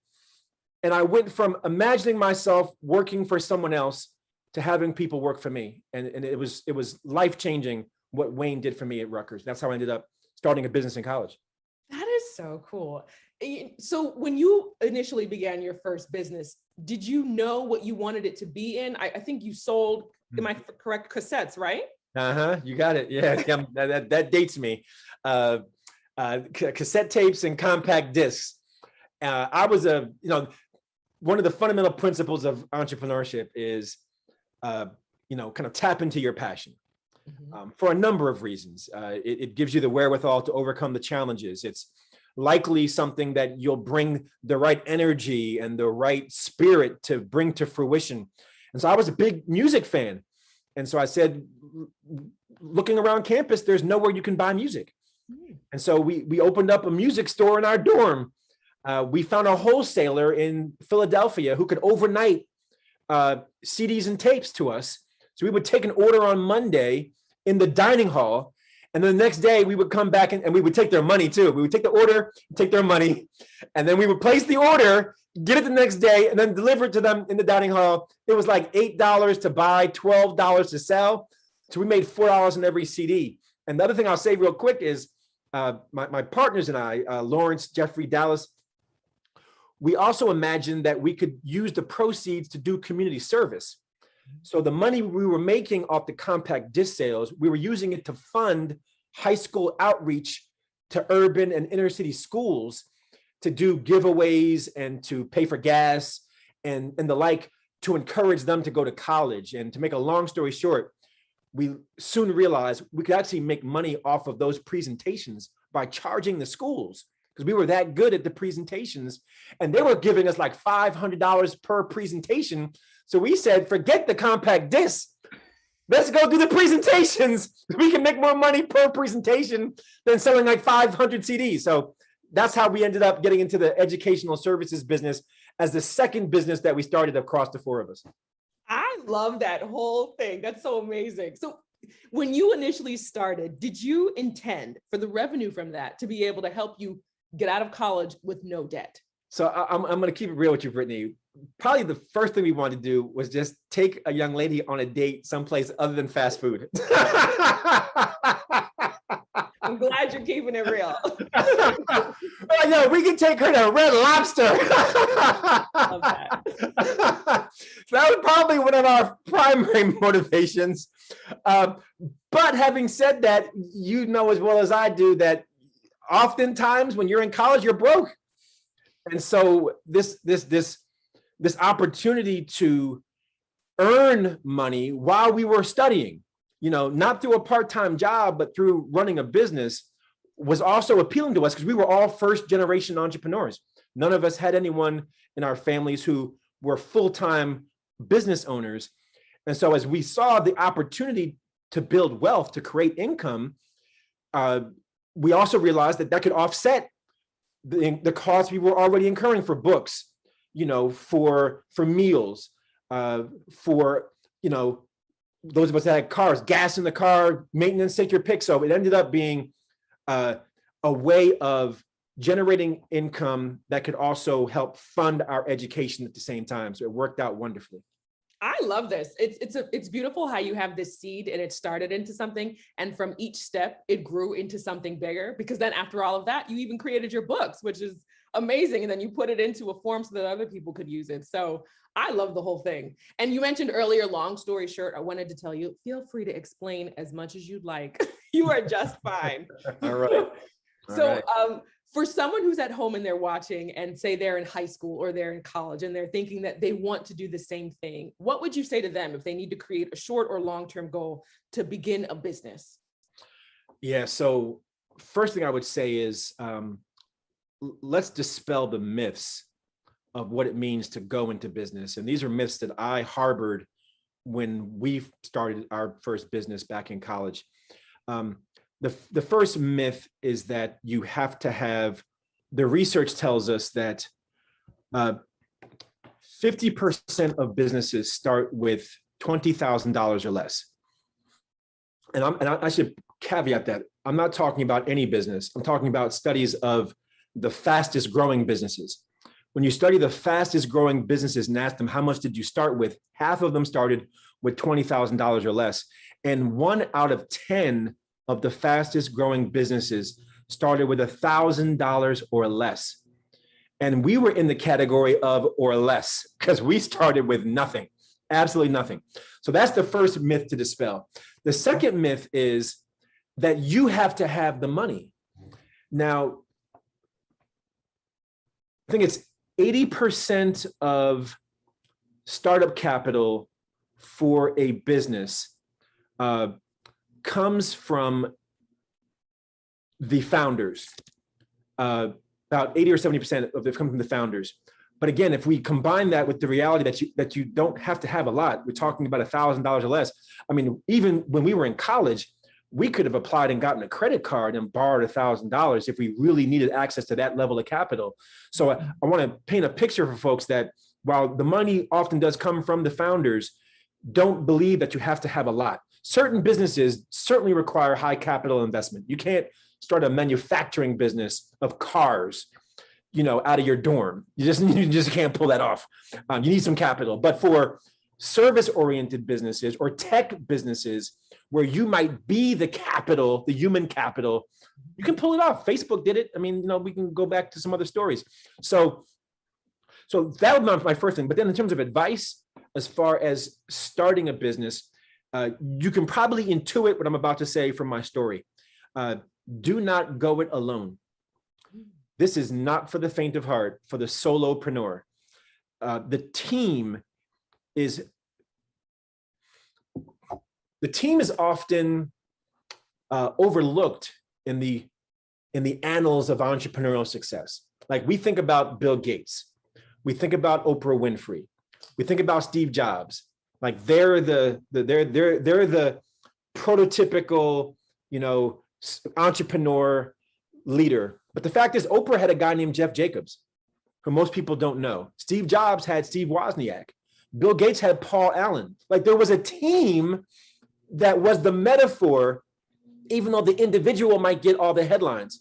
[SPEAKER 4] And I went from imagining myself working for someone else to having people work for me. And it was life-changing what Wayne did for me at Rutgers. That's how I ended up starting a business in college.
[SPEAKER 1] That is so cool. So when you initially began your first business, did you know what you wanted it to be in? I think you sold, am I correct, cassettes, right?
[SPEAKER 4] You got it. Yeah, that dates me. Cassette tapes and compact discs. I was one of the fundamental principles of entrepreneurship is, kind of tap into your passion. For a number of reasons. It gives you the wherewithal to overcome the challenges. It's likely something that you'll bring the right energy and the right spirit to bring to fruition. And so I was a big music fan. And so I said, looking around campus, there's nowhere you can buy music. And so we opened up a music store in our dorm. We found a wholesaler in Philadelphia who could overnight CDs and tapes to us. So we would take an order on Monday in the dining hall. And then the next day we would come back and we would take their money too. We would take the order, take their money, and then we would place the order, get it the next day, and then deliver it to them in the dining hall. It was like $8 to buy, $12 to sell. So we made $4 in every CD. And the other thing I'll say real quick is my partners and I, Lawrence, Jeffrey, Dallas, we also imagined that we could use the proceeds to do community service. So the money we were making off the compact disc sales, we were using it to fund high school outreach to urban and inner city schools to do giveaways and to pay for gas and the like, to encourage them to go to college. And to make a long story short, we soon realized we could actually make money off of those presentations by charging the schools, because we were that good at the presentations, and they were giving us like $500 per presentation. So we said, forget the compact disc. Let's go do the presentations. We can make more money per presentation than selling like 500 CDs. So that's how we ended up getting into the educational services business as the second business that we started across the four of us.
[SPEAKER 1] I love that whole thing. That's so amazing. So when you initially started, did you intend for the revenue from that to be able to help you get out of college with no debt?
[SPEAKER 4] So I'm going to keep it real with you, Brittany. Probably the first thing we wanted to do was just take a young lady on a date someplace other than fast food.
[SPEAKER 1] I'm glad you're keeping it real.
[SPEAKER 4] Well, yeah, we can take her to Red Lobster.
[SPEAKER 1] Love that.
[SPEAKER 4] So that was probably one of our primary motivations. But having said that, you know as well as I do that oftentimes when you're in college, you're broke. And so this opportunity to earn money while we were studying, not through a part-time job, but through running a business, was also appealing to us because we were all first-generation entrepreneurs. None of us had anyone in our families who were full-time business owners. And so as we saw the opportunity to build wealth, to create income, we also realized that could offset the costs we were already incurring for books, for meals, for, those of us that had cars, gas in the car, maintenance, take your pick. So it ended up being a way of generating income that could also help fund our education at the same time. So it worked out wonderfully.
[SPEAKER 1] I love this. It's beautiful how you have this seed and it started into something, and from each step it grew into something bigger, because then after all of that, you even created your books, which is amazing. And then you put it into a form so that other people could use it. So I love the whole thing. And you mentioned earlier, long story short, I wanted to tell you, feel free to explain as much as you'd like. You are just fine.
[SPEAKER 4] All right.
[SPEAKER 1] So For someone who's at home and they're watching and say they're in high school or they're in college and they're thinking that they want to do the same thing, what would you say to them if they need to create a short or long-term goal to begin a business?
[SPEAKER 4] Yeah. So first thing I would say is let's dispel the myths of what it means to go into business. And these are myths that I harbored when we started our first business back in college. The first myth is that you have to have, the research tells us that 50% of businesses start with $20,000 or less. And I should caveat that. I'm not talking about any business. I'm talking about studies of the fastest growing businesses. When you study the fastest growing businesses and ask them, how much did you start with? Half of them started with $20,000 or less. And 1 out of 10 of the fastest growing businesses started with $1,000 or less. And we were in the category of or less because we started with nothing, absolutely nothing. So that's the first myth to dispel. The second myth is that you have to have the money. Now, I think it's 80% of startup capital for a business comes from the founders. About 80 or 70% of it comes from the founders. But again, if we combine that with the reality that you don't have to have a lot, we're talking about $1,000 or less. I mean, even when we were in college, we could have applied and gotten a credit card and borrowed $1,000 if we really needed access to that level of capital. So I want to paint a picture for folks that while the money often does come from the founders, don't believe that you have to have a lot. Certain businesses certainly require high capital investment. You can't start a manufacturing business of cars, out of your dorm. You just can't pull that off. You need some capital. But for service-oriented businesses or tech businesses where you might be the capital, the human capital, you can pull it off. Facebook did it. I mean, we can go back to some other stories. So that was my first thing. But then in terms of advice, as far as starting a business, you can probably intuit what I'm about to say from my story. Do not go it alone. This is not for the faint of heart, for the solopreneur. The team is often overlooked in the annals of entrepreneurial success. Like we think about Bill Gates, we think about Oprah Winfrey, we think about Steve Jobs. Like they're the prototypical, entrepreneur leader. But the fact is, Oprah had a guy named Jeff Jacobs, who most people don't know. Steve Jobs had Steve Wozniak. Bill Gates had Paul Allen. Like there was a team that was the metaphor, even though the individual might get all the headlines.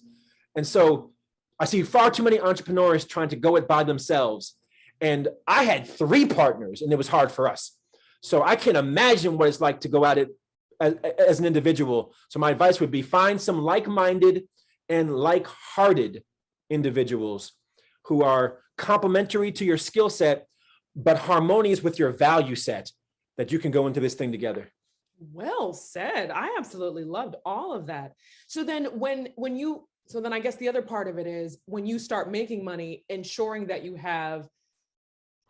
[SPEAKER 4] And so I see far too many entrepreneurs trying to go it by themselves. And I had 3 partners and it was hard for us. So I can imagine what it's like to go at it as an individual. So my advice would be find some like-minded and like-hearted individuals who are complementary to your skill set, but harmonious with your value set, that you can go into this thing together.
[SPEAKER 1] Well said. I absolutely loved all of that. So then so then I guess the other part of it is when you start making money, ensuring that you have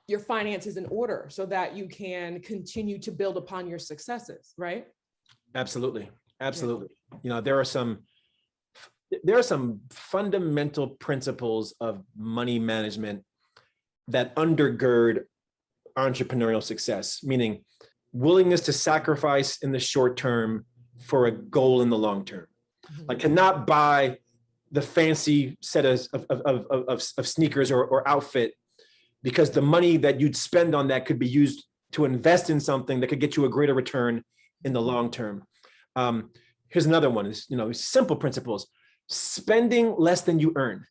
[SPEAKER 1] your finances in order so that you can continue to build upon your successes, right? Absolutely.
[SPEAKER 4] Yeah. There are some fundamental principles of money management that undergird entrepreneurial success, meaning willingness to sacrifice in the short term for a goal in the long term. Like cannot buy the fancy set of sneakers or outfit because the money that you'd spend on that could be used to invest in something that could get you a greater return in the long term. Here's another one is, simple principles. Spending less than you earn.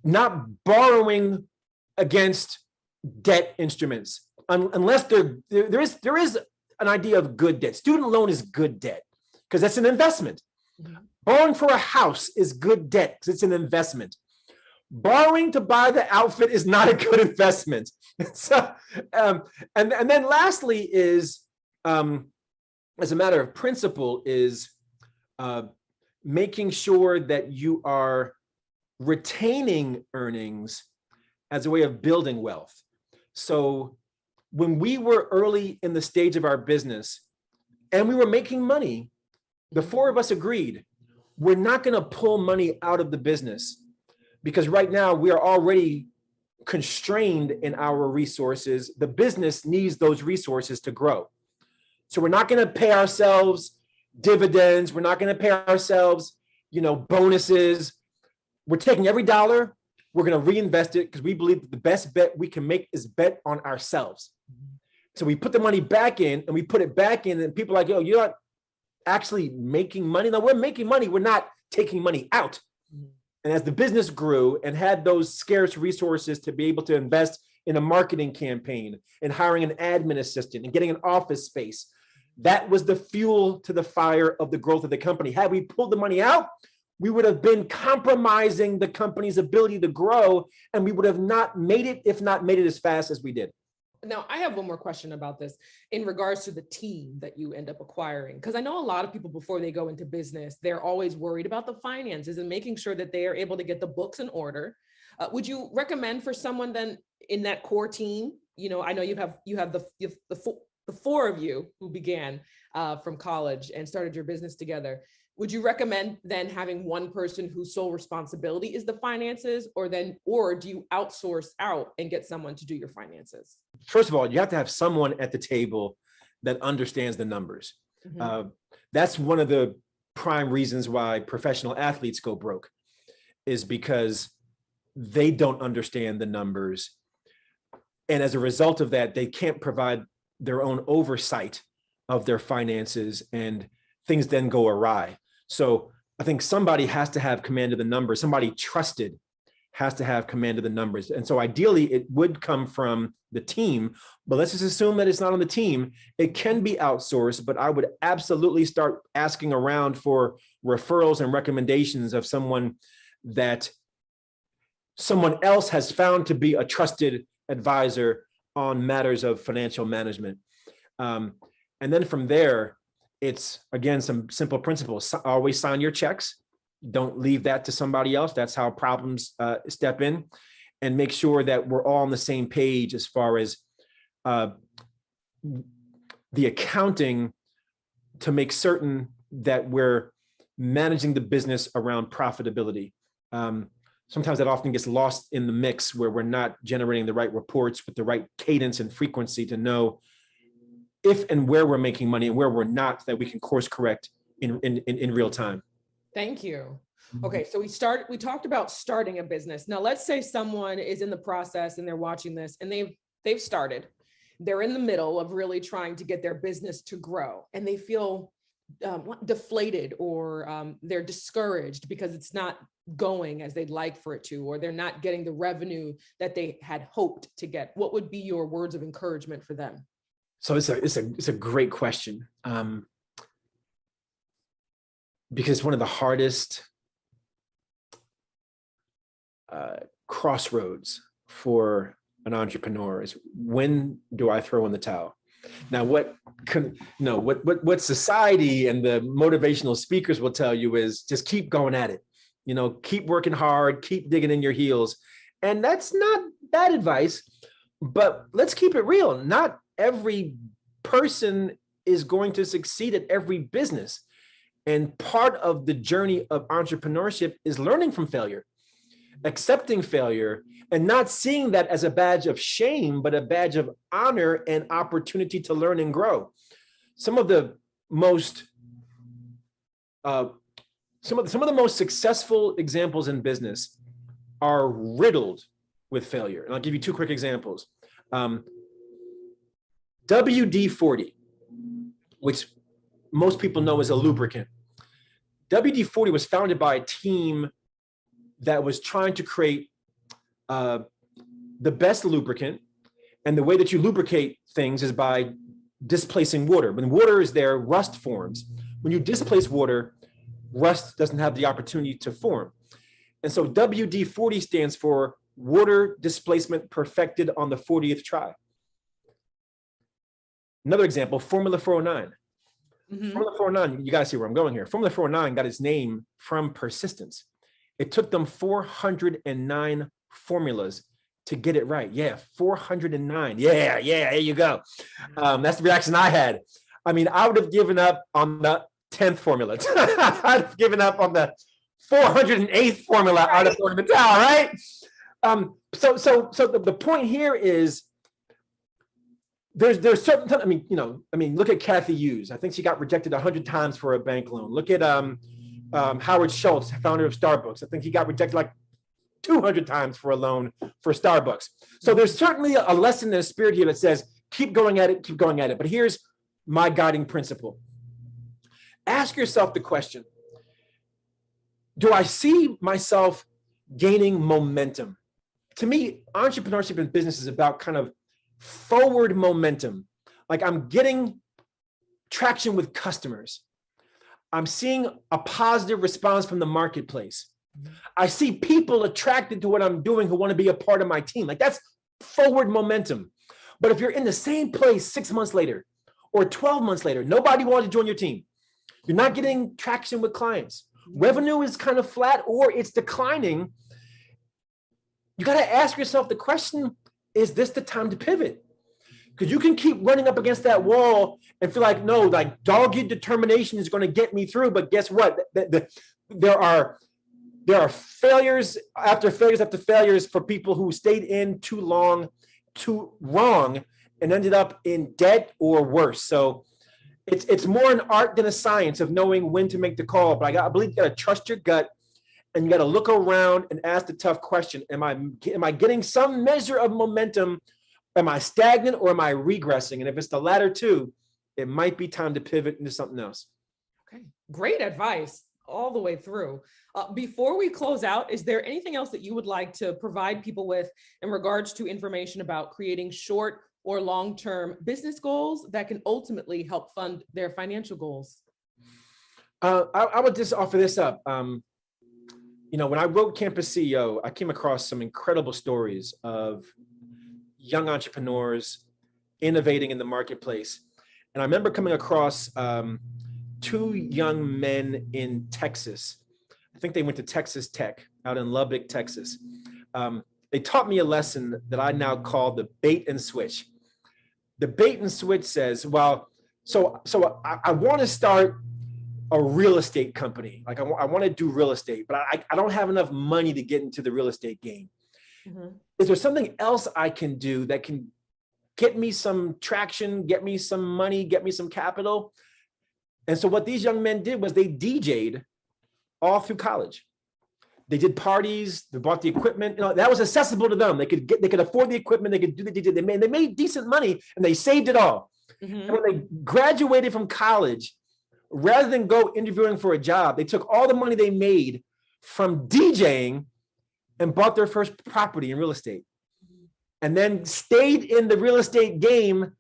[SPEAKER 4] Not borrowing against debt instruments unless there is an idea of good debt. Student loan is good debt because that's an investment. Borrowing for a house is good debt because it's an investment. Borrowing to buy the outfit is not a good investment. So, and then lastly is, as a matter of principle, is making sure that you are retaining earnings as a way of building wealth. So when we were early in the stage of our business and we were making money, the four of us agreed, we're not going to pull money out of the business because right now we are already constrained in our resources. The business needs those resources to grow. So we're not going to pay ourselves dividends. We're not going to pay ourselves, bonuses. We're taking every dollar, we're going to reinvest it because we believe that the best bet we can make is bet on ourselves. So we put the money back in and we put it back in and people are like, yo, you're not actually making money. No, we're making money. We're not taking money out. And as the business grew and had those scarce resources to be able to invest in a marketing campaign and hiring an admin assistant and getting an office space, that was the fuel to the fire of the growth of the company. Had we pulled the money out, we would have been compromising the company's ability to grow, and we would have not made it, if not made it as fast as we did.
[SPEAKER 1] Now, I have one more question about this in regards to the team that you end up acquiring, because I know a lot of people before they go into business, they're always worried about the finances and making sure that they are able to get the books in order. Would you recommend for someone then in that core team? I know you have the four of you who began from college and started your business together. Would you recommend then having one person whose sole responsibility is the finances, or do you outsource out and get someone to do your finances?
[SPEAKER 4] First of all, you have to have someone at the table that understands the numbers. Mm-hmm. That's one of the prime reasons why professional athletes go broke, is because they don't understand the numbers. And as a result of that, they can't provide their own oversight of their finances, and things then go awry. So I think somebody has to have command of the numbers. Somebody trusted has to have command of the numbers. And so ideally it would come from the team, but let's just assume that it's not on the team. It can be outsourced, but I would absolutely start asking around for referrals and recommendations of someone that someone else has found to be a trusted advisor on matters of financial management. And then from there, it's, again, some simple principles. Always sign your checks. Don't leave that to somebody else. That's how problems step in. And make sure that we're all on the same page as far as the accounting, to make certain that we're managing the business around profitability. Sometimes that often gets lost in the mix, where we're not generating the right reports with the right cadence and frequency to know if and where we're making money and where we're not, that we can course correct in real time.
[SPEAKER 1] Thank you. Okay, so we talked about starting a business. Now let's say someone is in the process and they're watching this and they've started. They're in the middle of really trying to get their business to grow, and they feel deflated, or they're discouraged because it's not going as they'd like for it to, or they're not getting the revenue that they had hoped to get. What would be your words of encouragement for them?
[SPEAKER 4] So it's a great question, because one of the hardest crossroads for an entrepreneur is, when do I throw in the towel? Now, what society and the motivational speakers will tell you is just keep going at it. Keep working hard, keep digging in your heels, and that's not bad advice. But let's keep it real. Not every person is going to succeed at every business. And part of the journey of entrepreneurship is learning from failure, accepting failure, and not seeing that as a badge of shame, but a badge of honor and opportunity to learn and grow. Some of the most successful examples in business are riddled with failure. And I'll give you two quick examples. WD-40, which most people know as a lubricant. WD-40 was founded by a team that was trying to create the best lubricant. And the way that you lubricate things is by displacing water. When water is there, rust forms. When you displace water, rust doesn't have the opportunity to form. And so WD-40 stands for water displacement perfected on the 40th try. Another example, Formula 409.
[SPEAKER 1] Mhm.
[SPEAKER 4] Formula 409, you got to see where I'm going here. Formula 409 got its name from persistence. It took them 409 formulas to get it right. Yeah, 409. Yeah, there you go. That's the reaction I had. I mean, I would have given up on the 10th formula. I'd have given up on the 408th formula. I'd have thrown in the towel, right? So the point here is there's certain, I mean, look at Kathy Hughes. I think she got rejected 100 times for a bank loan. Look at Howard Schultz, founder of Starbucks. I think he got rejected like 200 times for a loan for Starbucks. So there's certainly a lesson in the spirit here that says, keep going at it, keep going at it. But here's my guiding principle. Ask yourself the question, do I see myself gaining momentum? To me, entrepreneurship and business is about kind of forward momentum. Like I'm getting traction with customers. I'm seeing a positive response from the marketplace. I see people attracted to what I'm doing who want to be a part of my team. Like that's forward momentum. But if you're in the same place 6 months later or 12 months later, nobody wanted to join your team. You're not getting traction with clients. Revenue is kind of flat or it's declining. You got to ask yourself the question, is this the time to pivot? Because you can keep running up against that wall and feel like, no, like dogged determination is going to get me through. But guess what? There are failures after failures after failures for people who stayed in too long, too wrong, and ended up in debt or worse. So it's more an art than a science of knowing when to make the call. But I believe you got to trust your gut, and you got to look around and ask the tough question: Am I getting some measure of momentum? Am I stagnant or am I regressing? And if it's the latter two, it might be time to pivot into something else.
[SPEAKER 1] Okay, great advice all the way through. Before we close out, is there anything else that you would like to provide people with in regards to information about creating short or long-term business goals that can ultimately help fund their financial goals?
[SPEAKER 4] I would just offer this up. When I wrote Campus CEO, I came across some incredible stories of young entrepreneurs innovating in the marketplace. And I remember coming across two young men in Texas. I think they went to Texas Tech out in Lubbock, Texas. They taught me a lesson that I now call the bait and switch. The bait and switch says, well, so I want to start a real estate company. Like I want to do real estate, but I don't have enough money to get into the real estate game. Mm-hmm. Is there something else I can do that can get me some traction, get me some money, get me some capital? And so what these young men did was they DJ'd all through college. They did parties, they bought the equipment, that was accessible to them. They could afford the equipment, they could do the DJ. They made decent money and they saved it all. Mm-hmm. And when they graduated from college, rather than go interviewing for a job, they took all the money they made from DJing and bought their first property in real estate, and then stayed in the real estate game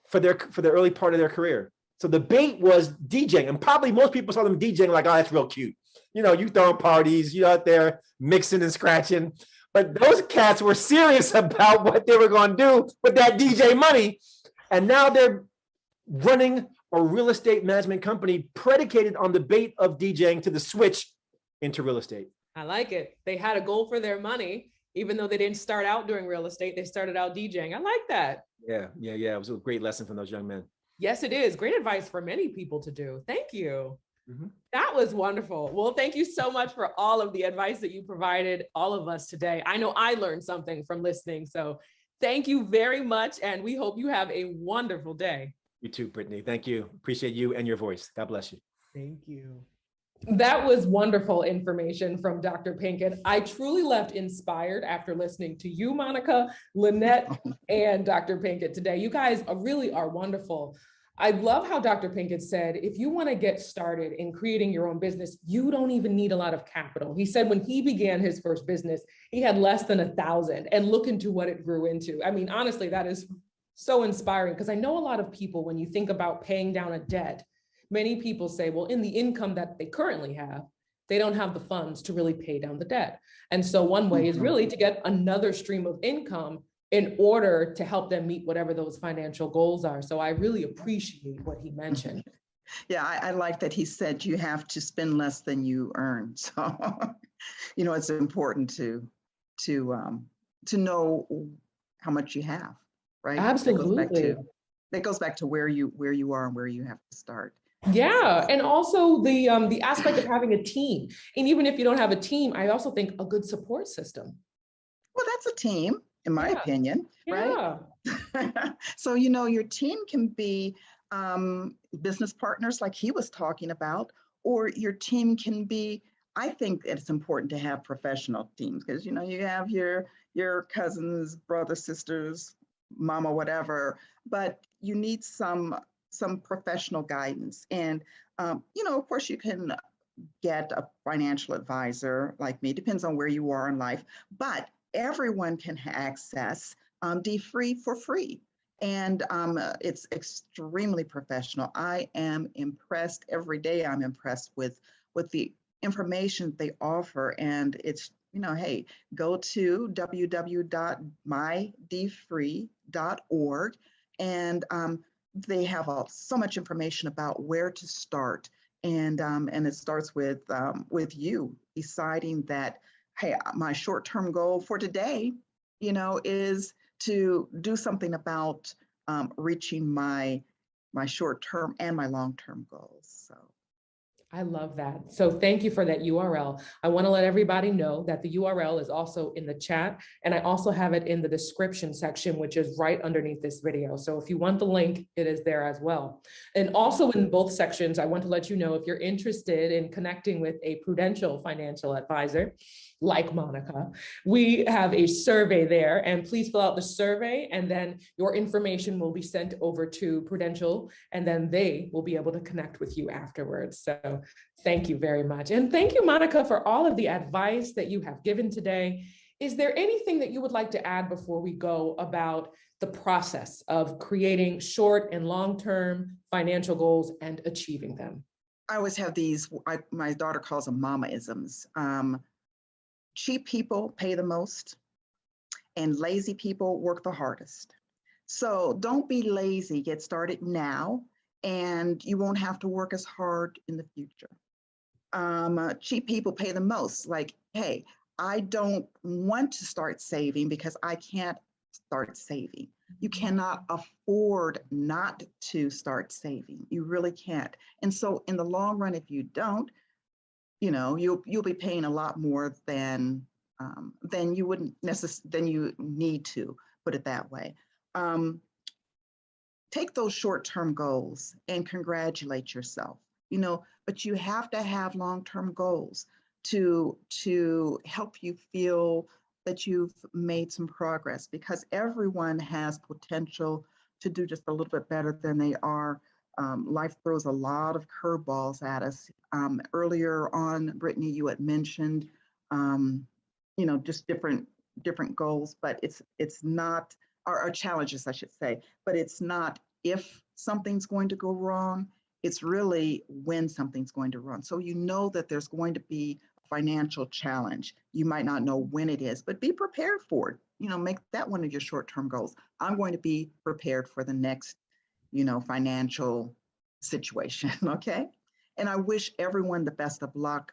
[SPEAKER 4] for the early part of their career. So the bait was DJing, and probably most people saw them DJing like, oh, that's real cute. You throwing parties, you out there mixing and scratching. But those cats were serious about what they were going to do with that DJ money, and now they're running a real estate management company predicated on the bait of DJing to the switch into real estate.
[SPEAKER 1] I like it. They had a goal for their money, even though they didn't start out doing real estate. They started out DJing. I like that.
[SPEAKER 4] Yeah. It was a great lesson from those young men.
[SPEAKER 1] Yes, it is. Great advice for many people to do. Thank you.
[SPEAKER 4] Mm-hmm.
[SPEAKER 1] That was wonderful. Well, thank you so much for all of the advice that you provided all of us today. I know I learned something from listening. So thank you very much. And we hope you have a wonderful day.
[SPEAKER 4] You too, Brittany. Thank you. Appreciate you and your voice. God bless you.
[SPEAKER 1] Thank you. That was wonderful information from Dr. Pinkett. I truly left inspired after listening to you, Monica, Lynette, and Dr. Pinkett today. You guys really are wonderful. I love how Dr. Pinkett said, if you want to get started in creating your own business, you don't even need a lot of capital. He said when he began his first business, he had less than 1,000, and look into what it grew into. I mean, honestly, that is so inspiring, because I know a lot of people, when you think about paying down a debt, many people say, well, in the income that they currently have, they don't have the funds to really pay down the debt. And so one way is really to get another stream of income in order to help them meet whatever those financial goals are. So I really appreciate what he mentioned.
[SPEAKER 2] Yeah, I like that he said you have to spend less than you earn. So, it's important to to know how much you have, right?
[SPEAKER 1] Absolutely.
[SPEAKER 2] That goes back to where you are and where you have to start.
[SPEAKER 1] Yeah, and also the aspect of having a team. And even if you don't have a team, I also think a good support system.
[SPEAKER 2] Well, that's a team, in my
[SPEAKER 1] Yeah,
[SPEAKER 2] opinion, right?
[SPEAKER 1] yeah.
[SPEAKER 2] So, your team can be business partners like he was talking about, or your team can be, I think it's important to have professional teams because, you have your cousins, brothers, sisters, mama, whatever, but you need some professional guidance. And, of course, you can get a financial advisor like me, depends on where you are in life, but everyone can access D-Free for free. And it's extremely professional. I am impressed every day. I'm impressed with the information they offer. And it's, hey, go to www.mydfree.org and they have so much information about where to start, and it starts with you deciding that, hey, my short-term goal for today, is to do something about reaching my short-term and my long-term goals. So.
[SPEAKER 1] I love that. So thank you for that URL. I want to let everybody know that the URL is also in the chat, and I also have it in the description section, which is right underneath this video. So if you want the link, it is there as well. And also in both sections, I want to let you know if you're interested in connecting with a Prudential financial advisor like Monica, we have a survey there, and please fill out the survey, and then your information will be sent over to Prudential, and then they will be able to connect with you afterwards. So thank you very much. And thank you, Monica, for all of the advice that you have given today. Is there anything that you would like to add before we go about the process of creating short and long-term financial goals and achieving them?
[SPEAKER 2] I always have these, my daughter calls them mama-isms. Cheap people pay the most and lazy people work the hardest. So don't be lazy, get started now, and you won't have to work as hard in the future. Cheap people pay the most. Like, hey, I don't want to start saving because I can't start saving. You cannot afford not to start saving. You really can't. And so in the long run, if you don't, you'll be paying a lot more than you wouldn't than you need to, put it that way. Take those short-term goals and congratulate yourself, but you have to have long-term goals to help you feel that you've made some progress, because everyone has potential to do just a little bit better than they are. Life throws a lot of curveballs at us. Earlier on, Brittany, you had mentioned, just different goals, but it's not, or challenges, I should say, but it's not if something's going to go wrong, it's really when something's going to run. So that there's going to be a financial challenge. You might not know when it is, but be prepared for it. Make that one of your short-term goals. I'm going to be prepared for the next, financial situation, okay? And I wish everyone the best of luck.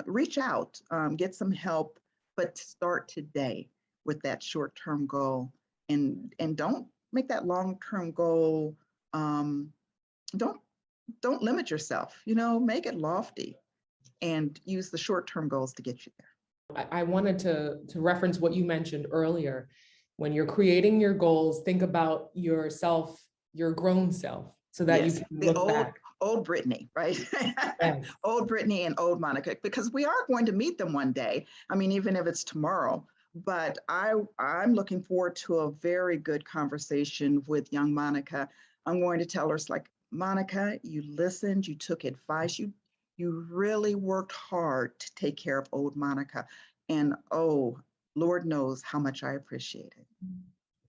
[SPEAKER 2] Reach out, get some help, but start today with that short-term goal, and don't make that long-term goal. Don't limit yourself. Make it lofty, and use the short-term goals to get you there.
[SPEAKER 1] I wanted to reference what you mentioned earlier. When you're creating your goals, think about yourself, your grown self, so that
[SPEAKER 2] Yes,
[SPEAKER 1] you can
[SPEAKER 2] the
[SPEAKER 1] look back.
[SPEAKER 2] old Brittany, right?
[SPEAKER 1] Yes.
[SPEAKER 2] Old Brittany and old Monica, because we are going to meet them one day. I mean, even if it's tomorrow. But I'm looking forward to a very good conversation with young Monica. I'm going to tell her, it's like, Monica, you listened, you took advice, you really worked hard to take care of old Monica. And oh, Lord knows how much I appreciate it.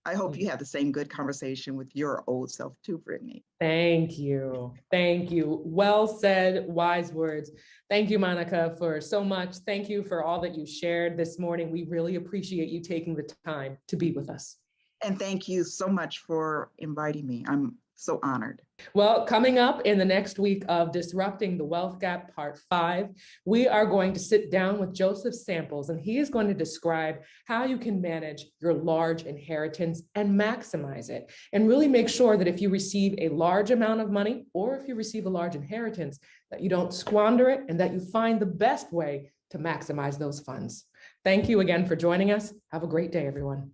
[SPEAKER 2] I hope you have the same good conversation with your old self too, Brittany.
[SPEAKER 1] Thank you. Thank you. Well said, wise words. Thank you, Monica, for so much. Thank you for all that you shared this morning. We really appreciate you taking the time to be with us.
[SPEAKER 2] And thank you so much for inviting me. I'm So honored.
[SPEAKER 1] Well, coming up in the next week of Disrupting the Wealth Gap Part 5, we are going to sit down with Joseph Samples, and he is going to describe how you can manage your large inheritance and maximize it, and really make sure that if you receive a large amount of money or if you receive a large inheritance, that you don't squander it and that you find the best way to maximize those funds. Thank you again for joining us. Have a great day, everyone.